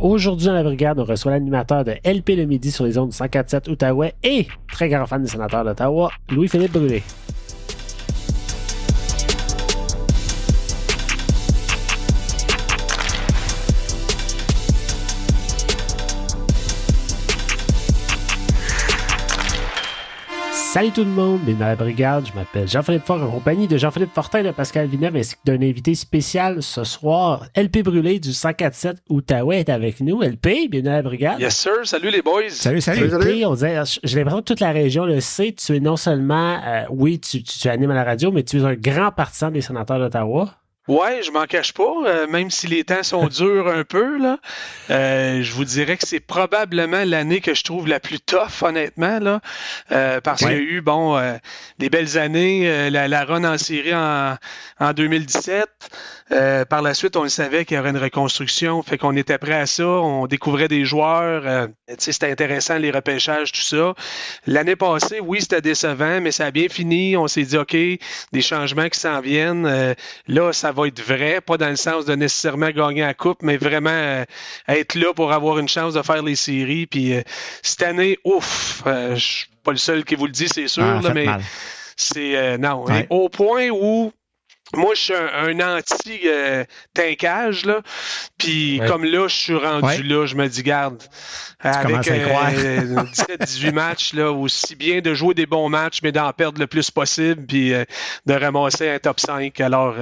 Aujourd'hui, dans la brigade, on reçoit l'animateur de LP le midi sur les ondes du 104.7 Outaouais et très grand fan des sénateurs d'Ottawa, Louis-Philippe Brûlé. Salut tout le monde, bienvenue dans la brigade, je m'appelle Jean-Philippe Fort en compagnie de Jean-Philippe Fortin de Pascal Villeneuve ainsi que d'un invité spécial ce soir. LP Brûlé du 104.7 Outaouais est avec nous. LP, bienvenue à la brigade. Yes sir, salut les boys. Salut. LP, on disait, j'ai l'impression que toute la région le sait, tu es non seulement, tu animes à la radio, mais tu es un grand partisan des sénateurs d'Ottawa. Ouais, je m'en cache pas, même si les temps sont durs un peu, là. Je vous dirais que c'est probablement l'année que je trouve la plus tough, honnêtement, là. Parce qu'il y a eu, des belles années, la run en série en 2017. Par la suite, on le savait qu'il y aurait une reconstruction, fait qu'on était prêt à ça, on découvrait des joueurs, c'était intéressant, les repêchages, tout ça. L'année passée, oui, c'était décevant, mais ça a bien fini, on s'est dit, OK, des changements qui s'en viennent, là, ça va être vrai, pas dans le sens de nécessairement gagner la coupe, mais vraiment être là pour avoir une chance de faire les séries, puis cette année, je suis pas le seul qui vous le dit, c'est sûr, là, mais mal. C'est, non, ouais. Au point où moi, je suis un anti-tankage, là. Puis comme là, je suis rendu là, je me dis, garde, avec 17-18 matchs, là, aussi bien de jouer des bons matchs, mais d'en perdre le plus possible, puis de ramasser un top 5. Alors,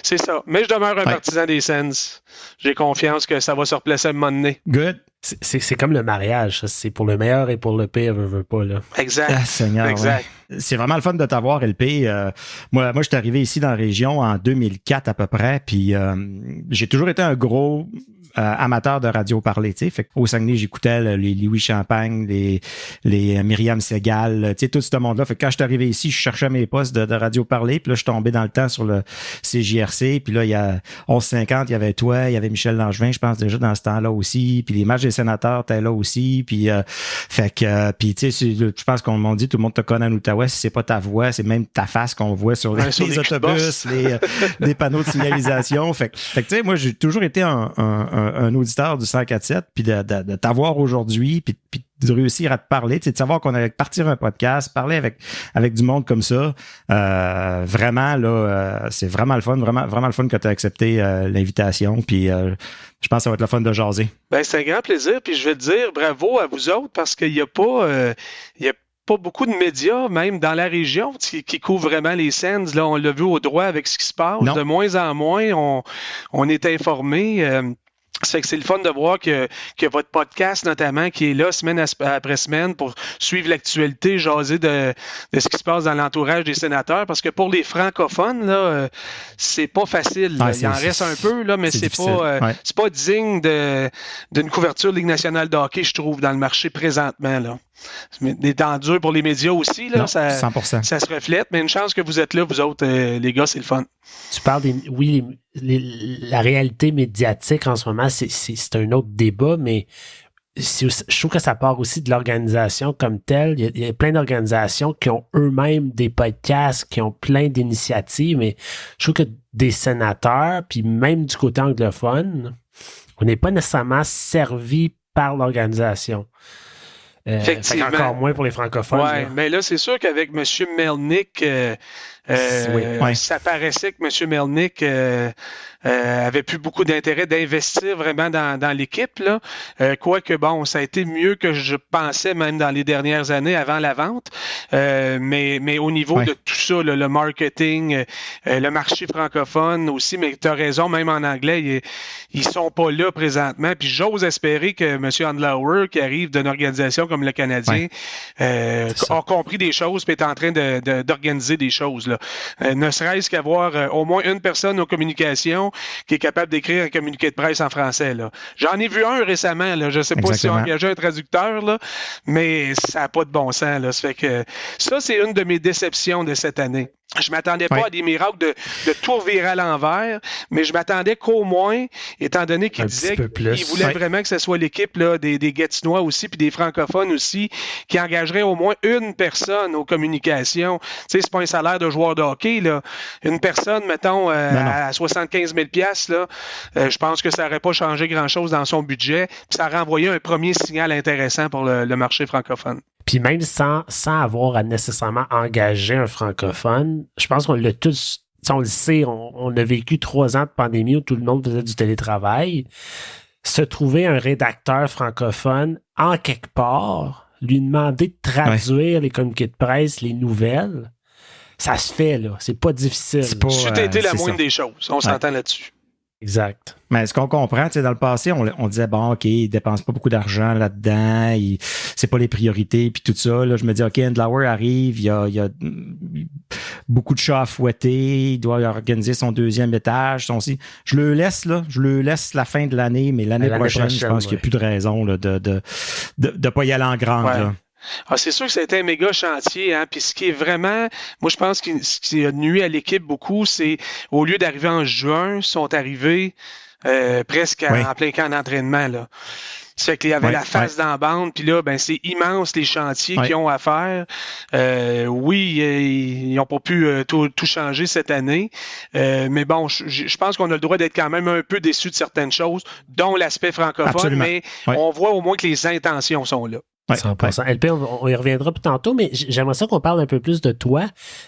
c'est ça. Mais je demeure un partisan des Sens. J'ai confiance que ça va se replacer à un moment donné. Good. C'est comme le mariage, c'est pour le meilleur et pour le pire, veux pas, là. Exact. Ah, Seigneur, exact. Ouais. C'est vraiment le fun de t'avoir, LP. Moi, je suis arrivé ici dans la région en 2004 à peu près, puis j'ai toujours été un gros amateur de radio parlé, tu sais. Fait qu'au Saguenay, j'écoutais les Louis Champagne, les Myriam Segal, tu sais, tout ce monde-là. Fait que quand je suis arrivé ici, je cherchais mes postes de radio parlé, puis là, je suis tombé dans le temps sur le CJRC, puis là, il y a 11h50, il y avait toi, il y avait Michel Langevin, je pense déjà dans ce temps-là aussi, puis les matchs des sénateurs, t'es là aussi, puis puis tu sais, je pense qu'on m'a dit, tout le monde te connaît en Outaouais, si c'est pas ta voix, c'est même ta face qu'on voit sur les autobus, les panneaux de signalisation. Fait que tu sais, moi, j'ai toujours été un auditeur du 104.7, puis de t'avoir aujourd'hui, puis de réussir à te parler, de savoir qu'on allait partir un podcast, parler avec du monde comme ça. Vraiment, là, c'est vraiment le fun, vraiment le fun que tu as accepté l'invitation, puis je pense que ça va être le fun de jaser. Ben, c'est un grand plaisir, puis je vais te dire bravo à vous autres, parce qu'il y a pas beaucoup de médias, même dans la région, qui couvrent vraiment les Sens. Là, on l'a vu au droit avec ce qui se passe. Non. De moins en moins, on est informé. Ça fait que c'est le fun de voir que votre podcast, notamment, qui est là semaine après semaine pour suivre l'actualité, jaser de ce qui se passe dans l'entourage des sénateurs, parce que pour les francophones, là, c'est pas facile. Il en reste un peu, là, mais c'est pas digne d'une couverture de Ligue nationale de hockey, je trouve, dans le marché présentement, là. Des temps durs pour les médias aussi, là, non, 100%. Ça se reflète, mais une chance que vous êtes là, vous autres, les gars, c'est le fun. Tu parles la réalité médiatique en ce moment, c'est un autre débat, mais je trouve que ça part aussi de l'organisation comme telle. Il y a plein d'organisations qui ont eux-mêmes des podcasts, qui ont plein d'initiatives, mais je trouve que des sénateurs, puis même du côté anglophone, on n'est pas nécessairement servi par l'organisation. Effectivement. Encore moins pour les francophones. Oui, mais là, c'est sûr qu'avec M. Melnick, ça paraissait que M. Melnick avait plus beaucoup d'intérêt d'investir vraiment dans l'équipe, là. Quoique, ça a été mieux que je pensais, même dans les dernières années avant la vente. Mais au niveau de tout ça, là, le marketing, le marché francophone aussi, mais tu as raison, même en anglais, ils sont pas là présentement. Puis j'ose espérer que M. Andlauer, qui arrive d'une organisation comme le Canadien, a compris des choses et est en train d'organiser des choses, là. Ne serait-ce qu'avoir au moins une personne aux communications qui est capable d'écrire un communiqué de presse en français, là. J'en ai vu un récemment, là. Je sais pas si on a engagé un traducteur, là, mais ça n'a pas de bon sens, là. Ça fait que ça, c'est une de mes déceptions de cette année. Je m'attendais pas à des miracles de tout virer à l'envers, mais je m'attendais qu'au moins, étant donné qu'il disait qu'il voulait vraiment que ce soit l'équipe là, des Gatinois aussi, puis des francophones aussi, qui engagerait au moins une personne aux communications. Tu sais, c'est pas un salaire de joueur de hockey, là. Une personne, mettons, à 75 000 $, là, je pense que ça n'aurait pas changé grand-chose dans son budget, puis ça aurait envoyé un premier signal intéressant pour le marché francophone. Puis même sans avoir à nécessairement engager un francophone, je pense qu'on l'a tous, on le sait, on a vécu 3 ans de pandémie où tout le monde faisait du télétravail. Se trouver un rédacteur francophone en quelque part, lui demander de traduire les communiqués de presse, les nouvelles, ça se fait, là. C'est pas difficile. C'était été la moindre des choses. On s'entend là-dessus. Exact. Mais ce qu'on comprend, tu sais, dans le passé, on disait, bon, OK, il dépense pas beaucoup d'argent là-dedans, c'est pas les priorités, puis tout ça. Là, je me dis, OK, Andlauer arrive, il y a beaucoup de chats à fouetter, il doit organiser son 2e étage, je le laisse la fin de l'année, mais l'année prochaine, je pense qu'il n'y a plus de raison là, de pas y aller en grande. Ouais. Là. Ah, c'est sûr que ça a été un méga chantier, hein. Puis ce qui est vraiment, moi je pense que ce qui a nuit à l'équipe beaucoup, c'est au lieu d'arriver en juin, ils sont arrivés presque en plein camp d'entraînement, là. Ça fait qu'il y avait la face dans la bande, puis là, ben c'est immense les chantiers qu'ils ont à faire. Ils n'ont pas pu tout changer cette année, mais bon, je pense qu'on a le droit d'être quand même un peu déçus de certaines choses, dont l'aspect francophone, absolument. Mais on voit au moins que les intentions sont là. 100%. LP, on y reviendra plus tantôt, mais j'aimerais ça qu'on parle un peu plus de toi.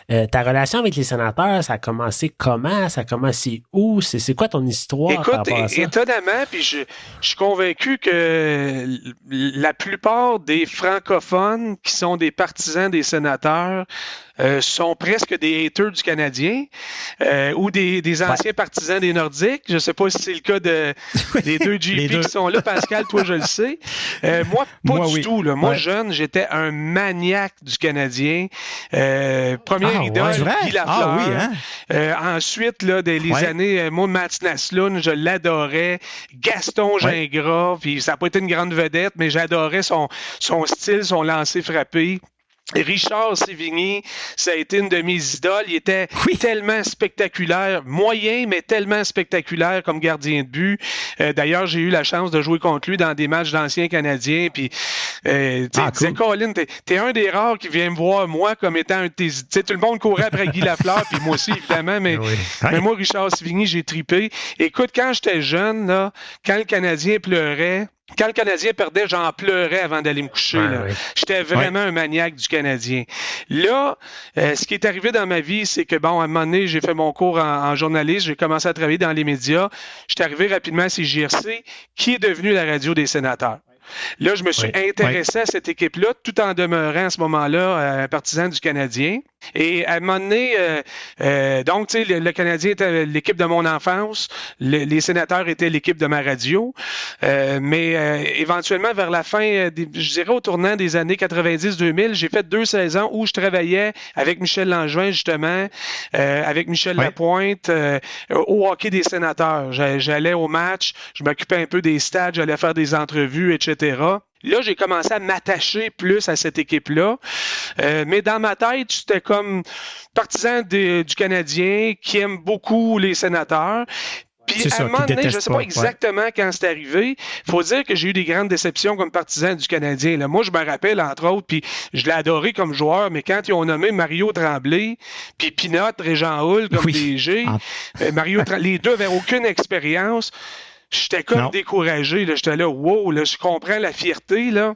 Ta relation avec les sénateurs, ça a commencé comment? Ça a commencé où? C'est quoi ton histoire? Écoute, étonnamment, puis je suis convaincu que la plupart des francophones qui sont des partisans des sénateurs sont presque des haters du Canadien ou des anciens partisans des Nordiques. Je ne sais pas si c'est le cas des deux GP qui sont là. Pascal, toi, je le sais. Moi, pas du tout. Là. Moi, jeune, j'étais un maniaque du Canadien. Première idole, Guy Lafleur. Ensuite, là, les années, moi, Mats Naslund, je l'adorais. Gaston Gingras, puis ça n'a pas été une grande vedette, mais j'adorais son style, son lancer frappé. Richard Sévigny, ça a été une de mes idoles. Il était tellement spectaculaire, moyen, mais tellement spectaculaire comme gardien de but. D'ailleurs, j'ai eu la chance de jouer contre lui dans des matchs d'anciens Canadiens. Puis, il disait, Colin, t'es un des rares qui vient me voir, moi, comme étant un de tes... tout le monde courait après Guy Lafleur, puis moi aussi, évidemment, mais moi, Richard Sévigny, j'ai tripé. Écoute, quand j'étais jeune, là, quand le Canadien pleurait, quand le Canadien perdait, j'en pleurais avant d'aller me coucher. J'étais vraiment un maniaque du Canadien. Là, ce qui est arrivé dans ma vie, c'est que, bon, à un moment donné, j'ai fait mon cours en journalisme, j'ai commencé à travailler dans les médias. J'étais arrivé rapidement à CJRC, qui est devenu la radio des sénateurs. Là, je me suis intéressé à cette équipe-là, tout en demeurant à ce moment-là un partisan du Canadien. Et à un moment donné, donc, tu sais, le Canadien était l'équipe de mon enfance, les sénateurs étaient l'équipe de ma radio, mais éventuellement, vers la fin, je dirais au tournant des années 90-2000, j'ai fait 2 saisons où je travaillais avec Michel Langevin, justement, avec Michel Lapointe, au hockey des sénateurs. J'allais au match, je m'occupais un peu des stades, j'allais faire des entrevues, etc. Là, j'ai commencé à m'attacher plus à cette équipe-là. Mais dans ma tête, j'étais comme partisan du Canadien qui aime beaucoup les sénateurs. Puis à un moment donné, je ne sais pas exactement quand c'est arrivé, il faut dire que j'ai eu des grandes déceptions comme partisan du Canadien. Là, moi, je me rappelle, entre autres, puis je l'ai adoré comme joueur, mais quand ils ont nommé Mario Tremblay, puis Pinot, Régent Hull comme DG, les deux n'avaient aucune expérience. J'étais comme découragé. Là. J'étais là, wow, là, je comprends la fierté, là.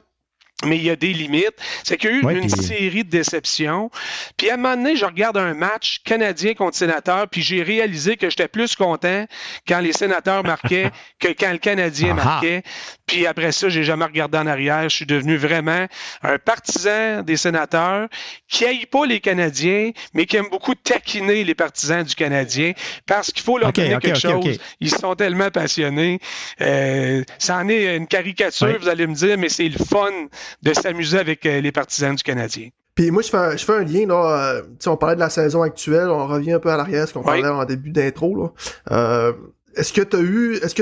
Mais il y a des limites. C'est qu'il y a eu une série de déceptions. Puis à un moment donné, je regarde un match Canadien contre Sénateur, puis j'ai réalisé que j'étais plus content quand les Sénateurs marquaient que quand le Canadien marquait. Puis après ça, j'ai jamais regardé en arrière. Je suis devenu vraiment un partisan des Sénateurs qui haït pas les Canadiens, mais qui aime beaucoup taquiner les partisans du Canadien parce qu'il faut leur donner quelque chose. Ils sont tellement passionnés. Ça en est une caricature, vous allez me dire, mais c'est le fun de s'amuser avec les partisans du Canadien. Puis moi, je fais un lien, là. On parlait de la saison actuelle, on revient un peu à l'arrière, ce qu'on parlait en début d'intro, là. Est-ce que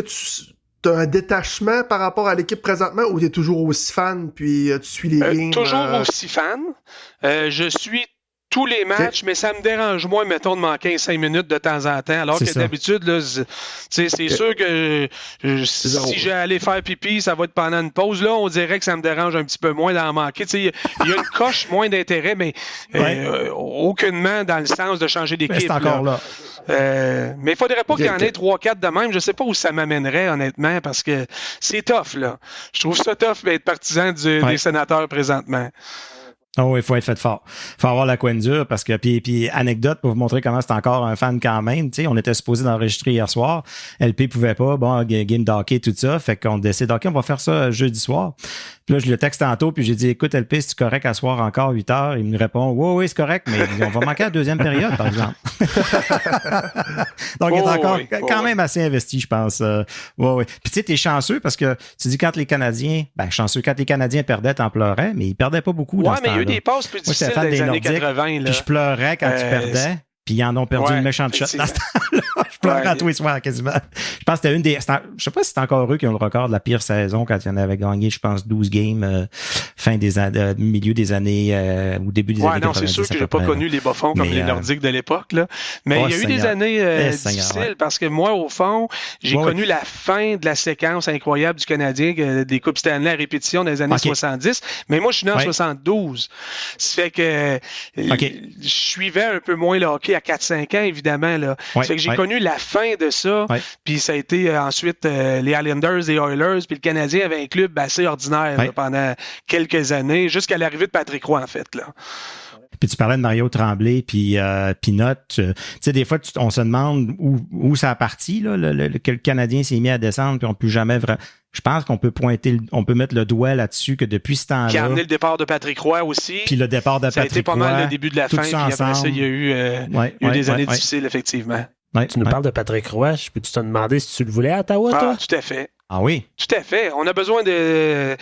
tu as un détachement par rapport à l'équipe présentement ou tu es toujours aussi fan, puis tu suis les games? Toujours aussi fan. Je suis tous les matchs, mais ça me dérange moins, mettons, de manquer 5 minutes de temps en temps. Alors que d'habitude, là, c'est sûr que si j'ai allé faire pipi, ça va être pendant une pause. Là, on dirait que ça me dérange un petit peu moins d'en manquer. Il y a une coche moins d'intérêt, mais aucunement dans le sens de changer d'équipe. C'est encore là. Mais il faudrait pas qu'il y en ait 3-4 de même. Je sais pas où ça m'amènerait, honnêtement, parce que c'est tough, là. Je trouve ça tough d'être partisan des sénateurs présentement. Oh, il faut être fait fort. Il faut avoir la coin dure parce que, puis anecdote pour vous montrer comment c'est encore un fan quand même. Tu sais, on était supposé d'enregistrer hier soir. LP pouvait pas. Bon, game d'hockey, tout ça. Fait qu'on décide, OK, on va faire ça jeudi soir. Puis là, je le texte tantôt, puis j'ai dit, écoute, LP, c'est correct à soir encore 8 heures? Il me répond, oui, c'est correct, mais on va manquer la deuxième période, par exemple. Donc, il est encore quand même assez investi, je pense. Puis tu sais, t'es chanceux parce que tu dis quand les Canadiens perdaient, t'en pleurais, mais ils perdaient pas beaucoup dans ce temps-là. Il y a eu des passes plus difficiles dans les années 80. Là. Puis je pleurais quand tu perdais. Puis ils en ont perdu une méchante shot dans ce temps-là. Je pleurais à tous les soirs quasiment. Je pense que c'était je sais pas si c'est encore eux qui ont le record de la pire saison quand ils en avaient gagné, je pense, 12 games milieu des années ou début des années 90. Non, c'est sûr que j'ai pas connu les bas-fonds comme les Nordiques de l'époque. Là. Mais il y a eu des années difficiles parce que moi, au fond, j'ai connu la fin de la séquence incroyable du Canadien des Coupes Stanley à répétition dans les années 70. Mais moi, je suis né en 72. Ça fait que je suivais un peu moins le hockey à 4-5 ans, évidemment. Là. Ça fait que j'ai connu la fin de ça. Puis ça a été ensuite les Islanders, les Oilers, puis le Canadien avait un club assez ordinaire là, pendant quelques années, jusqu'à l'arrivée de Patrick Roy, en fait. Là. Puis tu parlais de Mario Tremblay, puis Pinot. Tu sais, des fois, on se demande où ça a parti, là, que le Canadien s'est mis à descendre, puis on ne peut jamais vraiment... Je pense qu'on peut mettre le doigt là-dessus que depuis ce temps-là... Qui a amené le départ de Patrick Roy aussi. Puis le départ de Patrick Roy. Ça a été pas mal le début de la fin, puis après ça, il y a eu des années difficiles, effectivement. Tu nous parles de Patrick Roy. Je peux-tu te demander si tu le voulais à Ottawa, toi? Tout à fait. Ah oui? Tout à fait. On a besoin des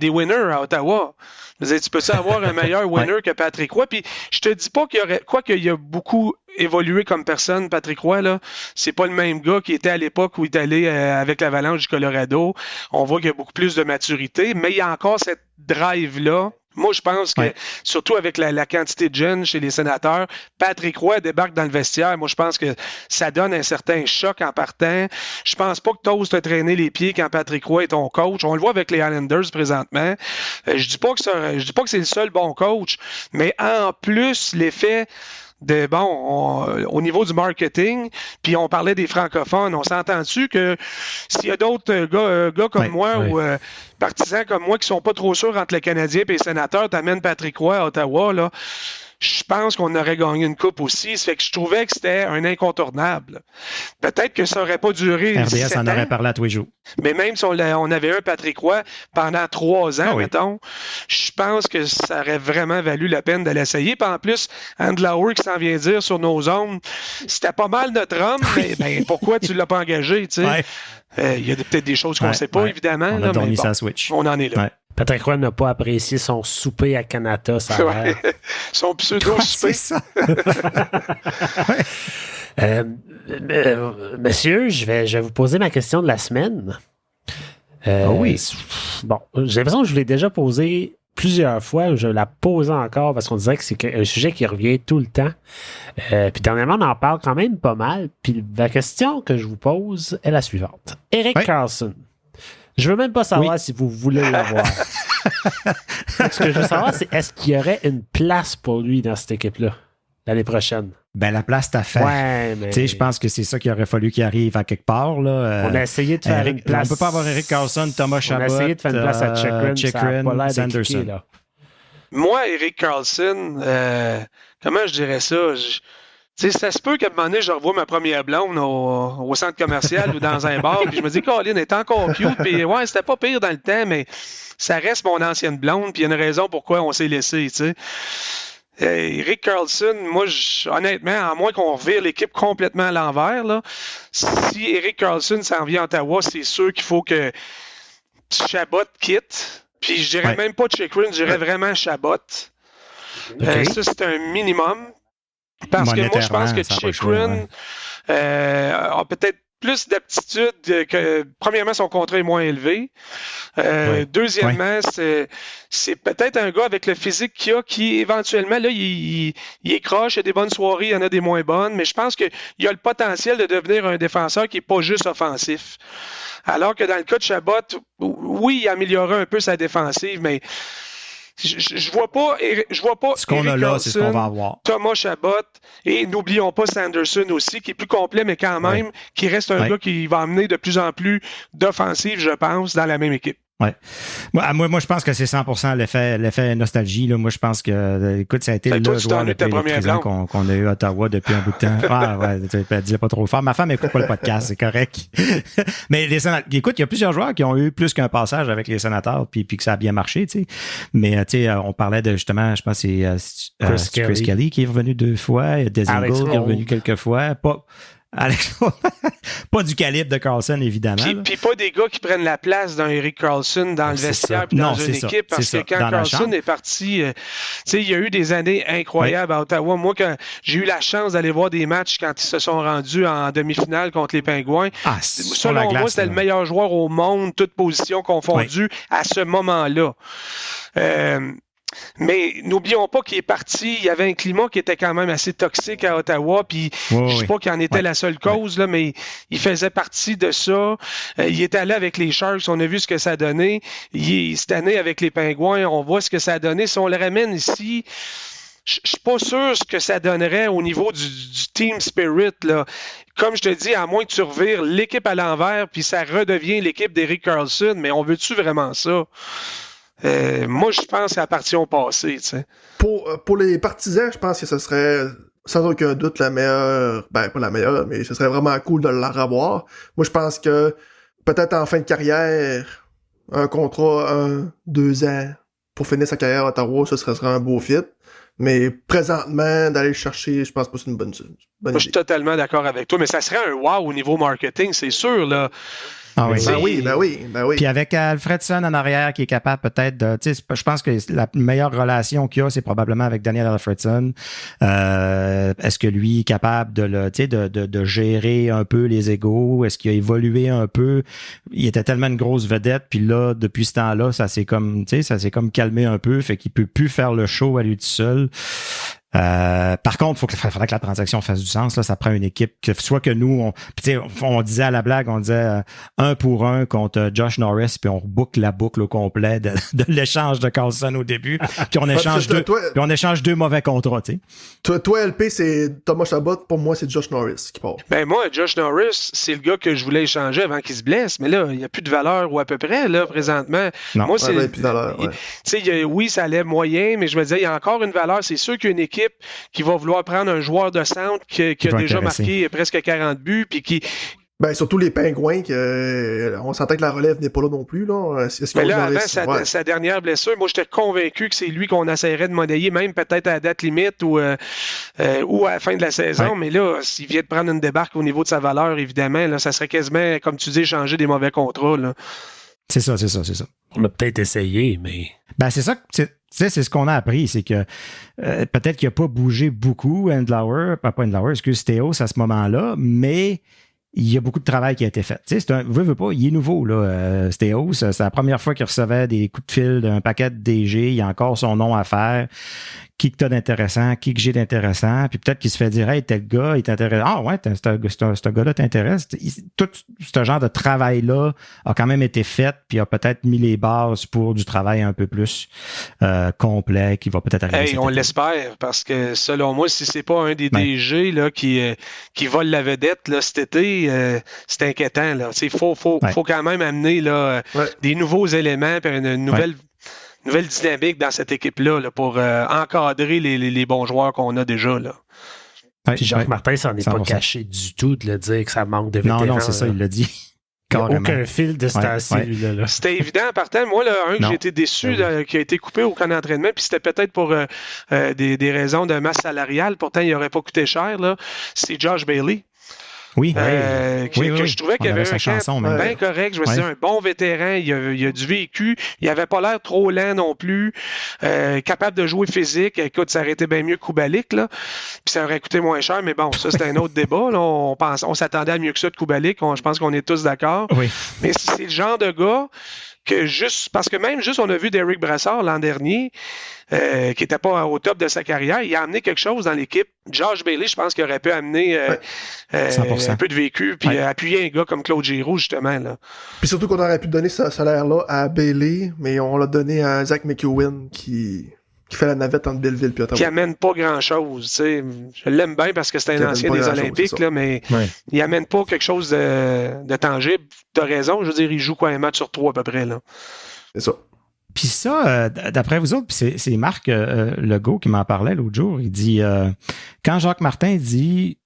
winners à Ottawa. Tu peux avoir un meilleur winner que Patrick Roy. Puis je te dis pas qu'il y aurait... Quoi qu'il y a beaucoup évolué comme personne, Patrick Roy, là, c'est pas le même gars qui était à l'époque où il est allé avec l'Avalanche du Colorado. On voit qu'il y a beaucoup plus de maturité, mais il y a encore cette drive-là. Moi, je pense que, surtout avec la quantité de jeunes chez les Sénateurs, Patrick Roy débarque dans le vestiaire. Moi, je pense que ça donne un certain choc en partant. Je pense pas que tu oses te traîner les pieds quand Patrick Roy est ton coach. On le voit avec les Islanders présentement. Je dis pas que c'est le seul bon coach, mais en plus, l'effet... au niveau du marketing, puis on parlait des francophones, on s'entend-tu que s'il y a d'autres gars comme moi ou partisans comme moi qui sont pas trop sûrs entre les Canadiens et les Sénateurs, t'amènes Patrick Roy à Ottawa, là, je pense qu'on aurait gagné une coupe aussi. Ça fait que je trouvais que c'était un incontournable. Peut-être que ça n'aurait pas duré RDS en aurait parlé à tous les jours. Mais même si on avait un Patrick Roy pendant 3 ans, mettons, je pense que ça aurait vraiment valu la peine de l'essayer. Puis en plus, Andlauer qui s'en vient dire sur nos zones, c'était pas mal notre homme, mais pourquoi tu l'as pas engagé, tu sais? Il y a peut-être des choses qu'on ne sait pas, évidemment. On a dormi sa switch. On en est là. Patrick Roy n'a pas apprécié son souper à Canada, ça a l'air. Son pseudo-souper. C'est ça. Monsieur, je vais vous poser ma question de la semaine. Oui. Bon, j'ai l'impression que je vous l'ai déjà posée plusieurs fois. Je la pose encore parce qu'on dirait que c'est un sujet qui revient tout le temps. Puis dernièrement, on en parle quand même pas mal. Puis la question que je vous pose est la suivante. Erik Karlsson. Je veux même pas savoir si vous voulez l'avoir. Ce que je veux savoir, c'est est-ce qu'il y aurait une place pour lui dans cette équipe-là l'année prochaine? Ben, la place t'a fait. Ouais, mais... Tu sais, je pense que c'est ça qu'il aurait fallu qu'il arrive à quelque part. Là. On a essayé de faire une place. On peut pas avoir Erik Karlsson, Thomas Chabot. On a essayé de faire une place à Chychrun, Sanderson. Là. Moi, Erik Karlsson, comment je dirais ça? Ça se peut qu'à un moment donné, je revois ma première blonde au centre commercial ou dans un bar, puis je me dis, Colin est encore cute, puis ouais, c'était pas pire dans le temps, mais ça reste mon ancienne blonde, puis il y a une raison pourquoi on s'est laissé, tu sais. Erik Karlsson, moi, honnêtement, à moins qu'on revire l'équipe complètement à l'envers, là, si Erik Karlsson s'en vient à Ottawa, c'est sûr qu'il faut que Chabot quitte, puis je dirais même pas Chychrun, je dirais vraiment Chabot. Ça, c'est un minimum. Parce que moi, je pense que Chychrun a peut-être plus d'aptitude que, premièrement, son contrat est moins élevé. Deuxièmement, c'est peut-être un gars avec le physique qu'il a qui, éventuellement, là, il est croche, il y a des bonnes soirées, il y en a des moins bonnes, mais je pense qu'il a le potentiel de devenir un défenseur qui n'est pas juste offensif. Alors que dans le cas de Chabot, oui, il a amélioré un peu sa défensive, mais je vois pas ce qu'on Erik a là, Karlsson, c'est ce qu'on va avoir. Thomas Chabot, et n'oublions pas Sanderson aussi, qui est plus complet, mais quand même, qui reste un gars qui va amener de plus en plus d'offensive, je pense, dans la même équipe. Ouais. Moi, je pense que c'est 100% l'effet nostalgie. Là. Moi, je pense que, écoute, ça a été le joueur le plus électrisant qu'on a eu à Ottawa depuis un bout de temps. Ah, ouais, dis-le pas trop fort. Ma femme écoute pas le podcast, c'est correct. Mais écoute, il y a plusieurs joueurs qui ont eu plus qu'un passage avec les Sénateurs, puis que ça a bien marché, tu sais. Mais, tu sais, on parlait de, justement, je pense que c'est Chris Kelly qui est revenu 2 fois, Dezingle qui est revenu quelques fois. Pas du calibre de Karlsson, évidemment. Puis pas des gars qui prennent la place d'un Erik Karlsson dans le vestiaire puis dans une équipe. Parce que quand Karlsson est parti, il y a eu des années incroyables à Ottawa. Moi, quand j'ai eu la chance d'aller voir des matchs quand ils se sont rendus en demi-finale contre les Pingouins, selon moi, c'était le meilleur joueur au monde, toutes positions confondues, à ce moment-là. Mais n'oublions pas qu'il est parti, il y avait un climat qui était quand même assez toxique à Ottawa, puis je ne dis pas qu'il en était la seule cause, là, mais il faisait partie de ça. Il est allé avec les Sharks, on a vu ce que ça a donné. Cette année, avec les Pingouins, on voit ce que ça a donné. Si on le ramène ici, je ne suis pas sûr ce que ça donnerait au niveau du team spirit, là. Comme je te dis, à moins que tu revires l'équipe à l'envers, puis ça redevient l'équipe d'Erik Karlsson, mais on veut-tu vraiment ça? Moi, je pense que ça appartient au passé. Tu sais. Pour les partisans, je pense que ce serait sans aucun doute la meilleure, pas la meilleure, mais ce serait vraiment cool de la revoir. Moi, je pense que peut-être en fin de carrière, un contrat 2 ans pour finir sa carrière à Ottawa, ce serait un beau fit. Mais présentement, d'aller le chercher, je pense pas que c'est une bonne idée. Moi, je suis totalement d'accord avec toi, mais ça serait un wow au niveau marketing, c'est sûr, là. Ah oui. Ben oui. Puis avec Alfredson en arrière qui est capable peut-être de... Tu sais, je pense que la meilleure relation qu'il y a, c'est probablement avec Daniel Alfredson. Est-ce que lui est capable de gérer un peu les égos? Est-ce qu'il a évolué un peu? Il était tellement une grosse vedette, puis là, depuis ce temps-là, ça s'est comme calmé un peu, fait qu'il peut plus faire le show à lui tout seul. Par contre, il faudrait que la transaction fasse du sens. Là, ça prend une équipe soit que nous, on disait à la blague, on disait 1 pour 1 contre Josh Norris, puis on reboucle la boucle au complet de l'échange de Karlsson au début, puis on échange 2 mauvais contrats. Tu sais. Toi, LP, c'est Thomas Chabot. Pour moi, c'est Josh Norris qui part. Ben moi, Josh Norris, c'est le gars que je voulais échanger avant qu'il se blesse, mais là, il n'y a plus de valeur ou à peu près là présentement. Non. Moi, c'est plus de valeur. Ouais. Oui, ça allait moyen, mais je me disais, il y a encore une valeur. C'est sûr qu'il y a une équipe qui va vouloir prendre un joueur de centre qui a déjà marqué presque 40 buts puis qui... Ben, surtout les Pingouins, on sentait que la relève n'est pas là non plus. Là. Mais là, avant sa dernière blessure, moi, j'étais convaincu que c'est lui qu'on essaierait de monnayer, même peut-être à la date limite ou à la fin de la saison. Ouais. Mais là, s'il vient de prendre une débarque au niveau de sa valeur, évidemment, là, ça serait quasiment, comme tu dis, changer des mauvais contrats. Là. C'est ça. On a peut-être essayé, mais... Ben, c'est ça que... c'est ce qu'on a appris, c'est que peut-être qu'il n'a pas bougé beaucoup, Stéos à ce moment-là, mais il y a beaucoup de travail qui a été fait. Tu sais, veut pas, il est nouveau, là, Stéos. C'est la première fois qu'il recevait des coups de fil d'un paquet de DG. Il y a encore son nom à faire. Qui que t'as d'intéressant, qui que j'ai d'intéressant, puis peut-être qu'il se fait dire, hey, tel gars, il t'intéresse. Ah ouais, ce gars-là t'intéresse. Tout ce genre de travail-là a quand même été fait, puis a peut-être mis les bases pour du travail un peu plus complet, qui va peut-être arriver. Hey, on l'espère, parce que selon moi, si c'est pas un des DG là, qui vole la vedette là, cet été, c'est inquiétant. Il faut quand même amener là, des nouveaux éléments, puis une nouvelle dynamique dans cette équipe-là là, pour encadrer les bons joueurs qu'on a déjà. Là. Puis Jacques Martin s'en est pas caché du tout de le dire que ça manque de vétérans. Non, c'est ça, il l'a dit. Il n'y a aucun fil de ce temps-ci, là. C'était évident en partant. Moi, là, que j'ai été déçu, qui a été coupé au camp d'entraînement, puis c'était peut-être pour des raisons de masse salariale. Pourtant, il n'aurait pas coûté cher. Là. C'est Josh Bailey. Oui, que je trouvais qu'il y avait sa chanson, bien correct. Je me suis dit, un bon vétéran, il a du vécu, il avait pas l'air trop lent non plus, capable de jouer physique. Écoute, ça aurait été bien mieux que Kubalik, là. Puis ça aurait coûté moins cher, mais bon, ça, c'était un autre débat. Là. On s'attendait à mieux que ça de Kubalik. Je pense qu'on est tous d'accord. Oui. Mais c'est le genre de gars parce que même juste, on a vu Derek Brassard l'an dernier, qui n'était pas au top de sa carrière, il a amené quelque chose dans l'équipe. Josh Bailey, je pense qu'il aurait pu amener un peu de vécu, puis appuyer un gars comme Claude Giroux, justement. Là. Puis surtout qu'on aurait pu donner ce salaire-là à Bailey, mais on l'a donné à Zach McEwen qui fait la navette entre Belleville et Ottawa. Qui amène pas grand-chose. T'sais. Je l'aime bien parce que c'est un ancien des Olympiques, là, mais il amène pas quelque chose de tangible. T'as raison, je veux dire, il joue quoi, un match sur 3 à peu près. Là. C'est ça. Puis ça, d'après vous autres, c'est Marc Legault qui m'en parlait l'autre jour, il dit, quand Jacques Martin dit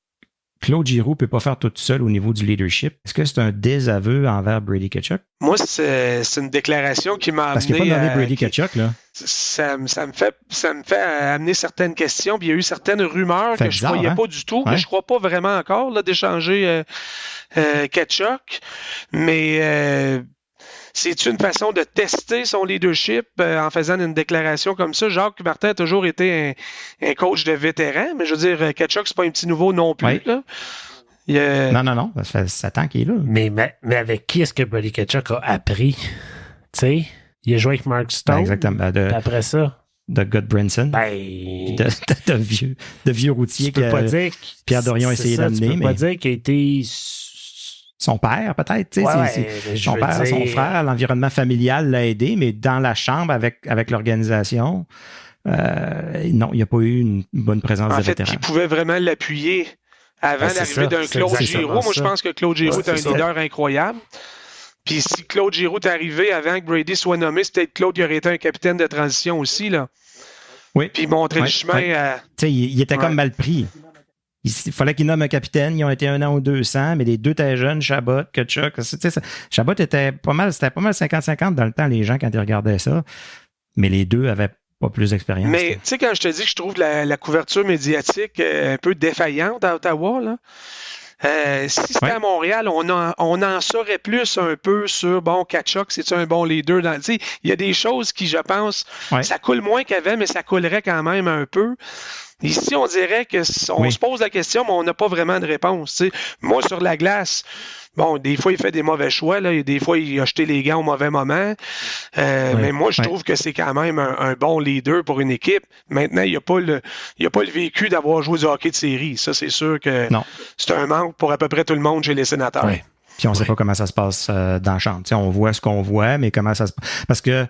Claude Giroux peut pas faire tout seul au niveau du leadership, est-ce que c'est un désaveu envers Brady Tkachuk? Moi, c'est une déclaration qui m'a amené... Parce qu'il n'a pas nommé Brady Tkachuk, là. Ça me fait amener certaines questions. Puis il y a eu certaines rumeurs que je ne croyais pas du tout, que je ne crois pas vraiment encore, là, d'échanger Tkachuk. Mais... c'est une façon de tester son leadership en faisant une déclaration comme ça. Jacques Martin a toujours été un coach de vétéran, mais je veux dire, Tkachuk, c'est pas un petit nouveau non plus. Là. Non. Ça fait 7 ans qu'il est là. Mais avec qui est-ce que Brady Tkachuk a appris? Tu sais, il a joué avec Mark Stone. Exactement. Après ça. De Goodbranson. De vieux routiers que Pierre Dorion a essayé d'amener. Tu peux pas dire qu'il a été... Son père, peut-être. Son père, son frère, l'environnement familial l'a aidé, mais dans la chambre avec l'organisation, non, il n'y a pas eu une bonne présence de vétéran. En fait, qui pouvait vraiment l'appuyer avant l'arrivée d'un Claude Giroux. Moi, je pense que Claude Giroux est un leader incroyable. Puis si Claude Giroux est arrivé avant que Brady soit nommé, c'est peut-être Claude qui aurait été un capitaine de transition aussi. Là. Oui. Puis montrer le chemin à... Tu sais, il était comme mal pris. Il fallait qu'il nomme un capitaine. Ils ont été 1 an ou 200, mais les deux étaient jeunes, Chabot, Tkachuk. Chabot c'était pas mal 50-50 dans le temps, les gens, quand ils regardaient ça. Mais les deux avaient pas plus d'expérience. Mais tu sais, quand je te dis que je trouve la couverture médiatique un peu défaillante à Ottawa, là, si c'était à Montréal, on en saurait plus un peu sur, Tkachuk, c'est-tu un bon leader? Il y a des choses qui, je pense, ça coule moins qu'avant, mais ça coulerait quand même un peu. Ici, on dirait qu'on se pose la question, mais on n'a pas vraiment de réponse. T'sais. Moi, sur la glace, des fois, il fait des mauvais choix. Là. Des fois, il a jeté les gants au mauvais moment. Mais moi, je trouve que c'est quand même un bon leader pour une équipe. Maintenant, il n'y a pas le vécu d'avoir joué du hockey de série. Ça, c'est sûr que c'est un manque pour à peu près tout le monde chez les Sénateurs. Oui. Puis on ne sait pas comment ça se passe dans la chambre. T'sais, on voit ce qu'on voit, mais comment ça se passe. Parce que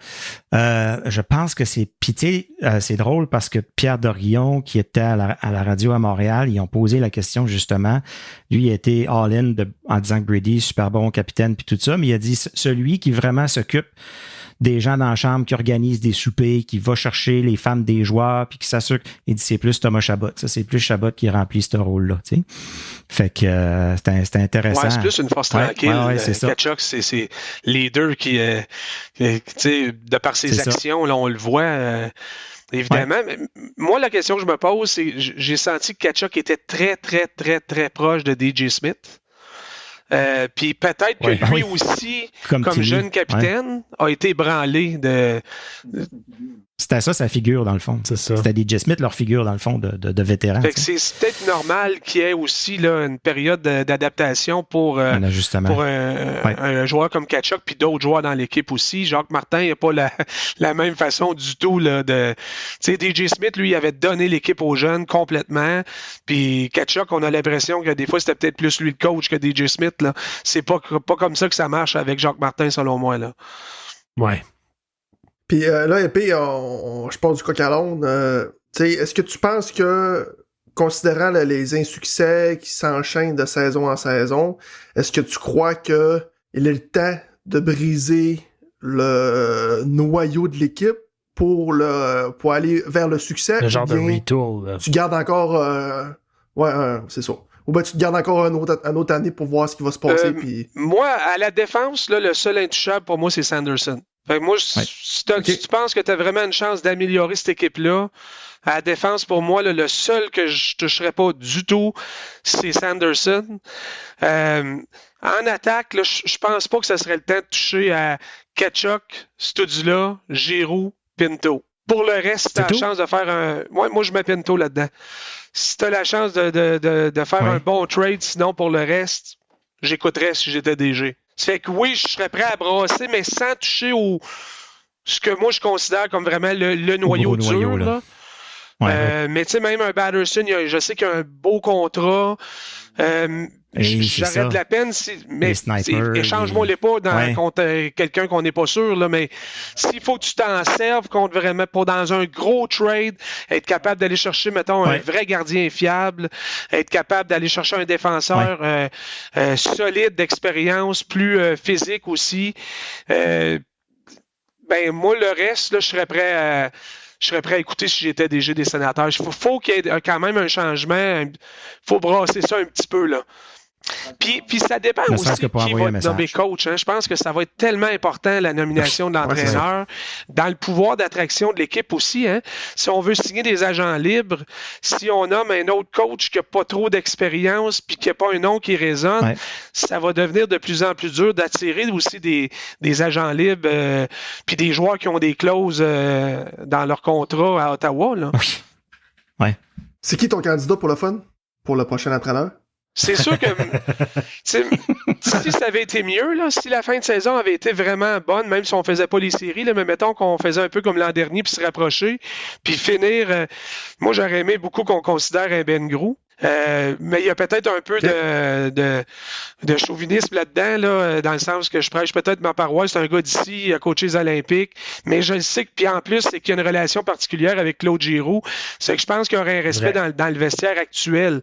je pense que c'est... Puis tu sais, c'est drôle parce que Pierre Dorion, qui était à la radio à Montréal, ils ont posé la question justement. Lui, il a été all-in en disant que Brady, super bon capitaine, puis tout ça. Mais il a dit, celui qui vraiment s'occupe des gens dans la chambre, qui organisent des soupers, qui va chercher les femmes des joueurs, puis qui s'assure. Il dit, c'est plus Thomas Chabot. Ça, c'est plus Chabot qui remplit ce rôle-là. Tu sais. Fait que c'était intéressant. Ouais, c'est plus une force tranquille. C'est ça. Tkachuk, c'est les deux qui tu sais, de par ses actions, là, on le voit. Évidemment, mais moi, la question que je me pose, c'est j'ai senti que Tkachuk était très, très, très, très proche de DJ Smith. Puis peut-être que lui aussi, comme jeune capitaine, a été ébranlé de... C'était ça, sa figure, dans le fond. C'est ça. C'était DJ Smith, leur figure, dans le fond, de vétéran. Fait que c'est peut-être normal qu'il y ait aussi là, une période d'adaptation pour un joueur comme Tkachuk, puis d'autres joueurs dans l'équipe aussi. Jacques Martin n'a pas la même façon du tout. Là, tu sais, DJ Smith, lui, il avait donné l'équipe aux jeunes complètement. Puis Tkachuk, on a l'impression que des fois, c'était peut-être plus lui le coach que DJ Smith. Là. C'est pas comme ça que ça marche avec Jacques Martin, selon moi. Là. Ouais. Puis là, épée, je parle du coq à l'onde. Est-ce que tu penses que, considérant les insuccès qui s'enchaînent de saison en saison, est-ce que tu crois qu'il est le temps de briser le noyau de l'équipe pour aller vers le succès? Le genre de retool. Tu gardes encore... c'est ça. Ou ben tu te gardes encore une autre année pour voir ce qui va se passer? Puis... Moi, à la défense, là, le seul intouchable pour moi, c'est Sanderson. Fait que moi, si tu penses que tu as vraiment une chance d'améliorer cette équipe-là, à la défense, pour moi, là, le seul que je toucherais pas du tout, c'est Sanderson. En attaque, là, je pense pas que ça serait le temps de toucher à Tkachuk, Studula, Giroux, Pinto. Pour le reste, si tu as la chance de faire un... Moi, je mets Pinto là-dedans. Si tu as la chance de faire un bon trade, sinon pour le reste, j'écouterais si j'étais DG. Ça fait que oui, je serais prêt à brasser, mais sans toucher ce que moi je considère comme vraiment le noyau dur. Là. Mais tu sais, même un Batterson, je sais qu'il y a un beau contrat. J'aurais de la peine, mais échange-moi les pas contre quelqu'un qu'on n'est pas sûr, là, mais s'il faut que tu t'en serves contre vraiment pour dans un gros trade, être capable d'aller chercher, mettons, un vrai gardien fiable, être capable d'aller chercher un défenseur solide d'expérience, plus physique aussi, moi, le reste, là, je serais prêt à écouter si j'étais DG des Sénateurs. Il faut qu'il y ait quand même un changement. Il faut brasser ça un petit peu, là. Puis ça dépend aussi qui va être nommé coach. Hein. Je pense que ça va être tellement important, la nomination de l'entraîneur, dans le pouvoir d'attraction de l'équipe aussi. Hein. Si on veut signer des agents libres, si on nomme un autre coach qui n'a pas trop d'expérience puis qui n'a pas un nom qui résonne, ça va devenir de plus en plus dur d'attirer aussi des agents libres puis des joueurs qui ont des clauses dans leur contrat à Ottawa. Là. C'est qui ton candidat pour le fun? Pour le prochain entraîneur? C'est sûr que si ça avait été mieux, là, si la fin de saison avait été vraiment bonne, même si on faisait pas les séries, là, mais mettons qu'on faisait un peu comme l'an dernier, puis se rapprocher, puis finir... moi, j'aurais aimé beaucoup qu'on considère un Ben Grou. Mais il y a peut-être un peu de chauvinisme là-dedans, là, dans le sens que je prêche peut-être ma paroisse, c'est un gars d'ici, il a coaché les Olympiques, mais je le sais que, puis en plus, c'est qu'il y a une relation particulière avec Claude Giroux, c'est que je pense qu'il y aurait un respect dans le vestiaire actuel.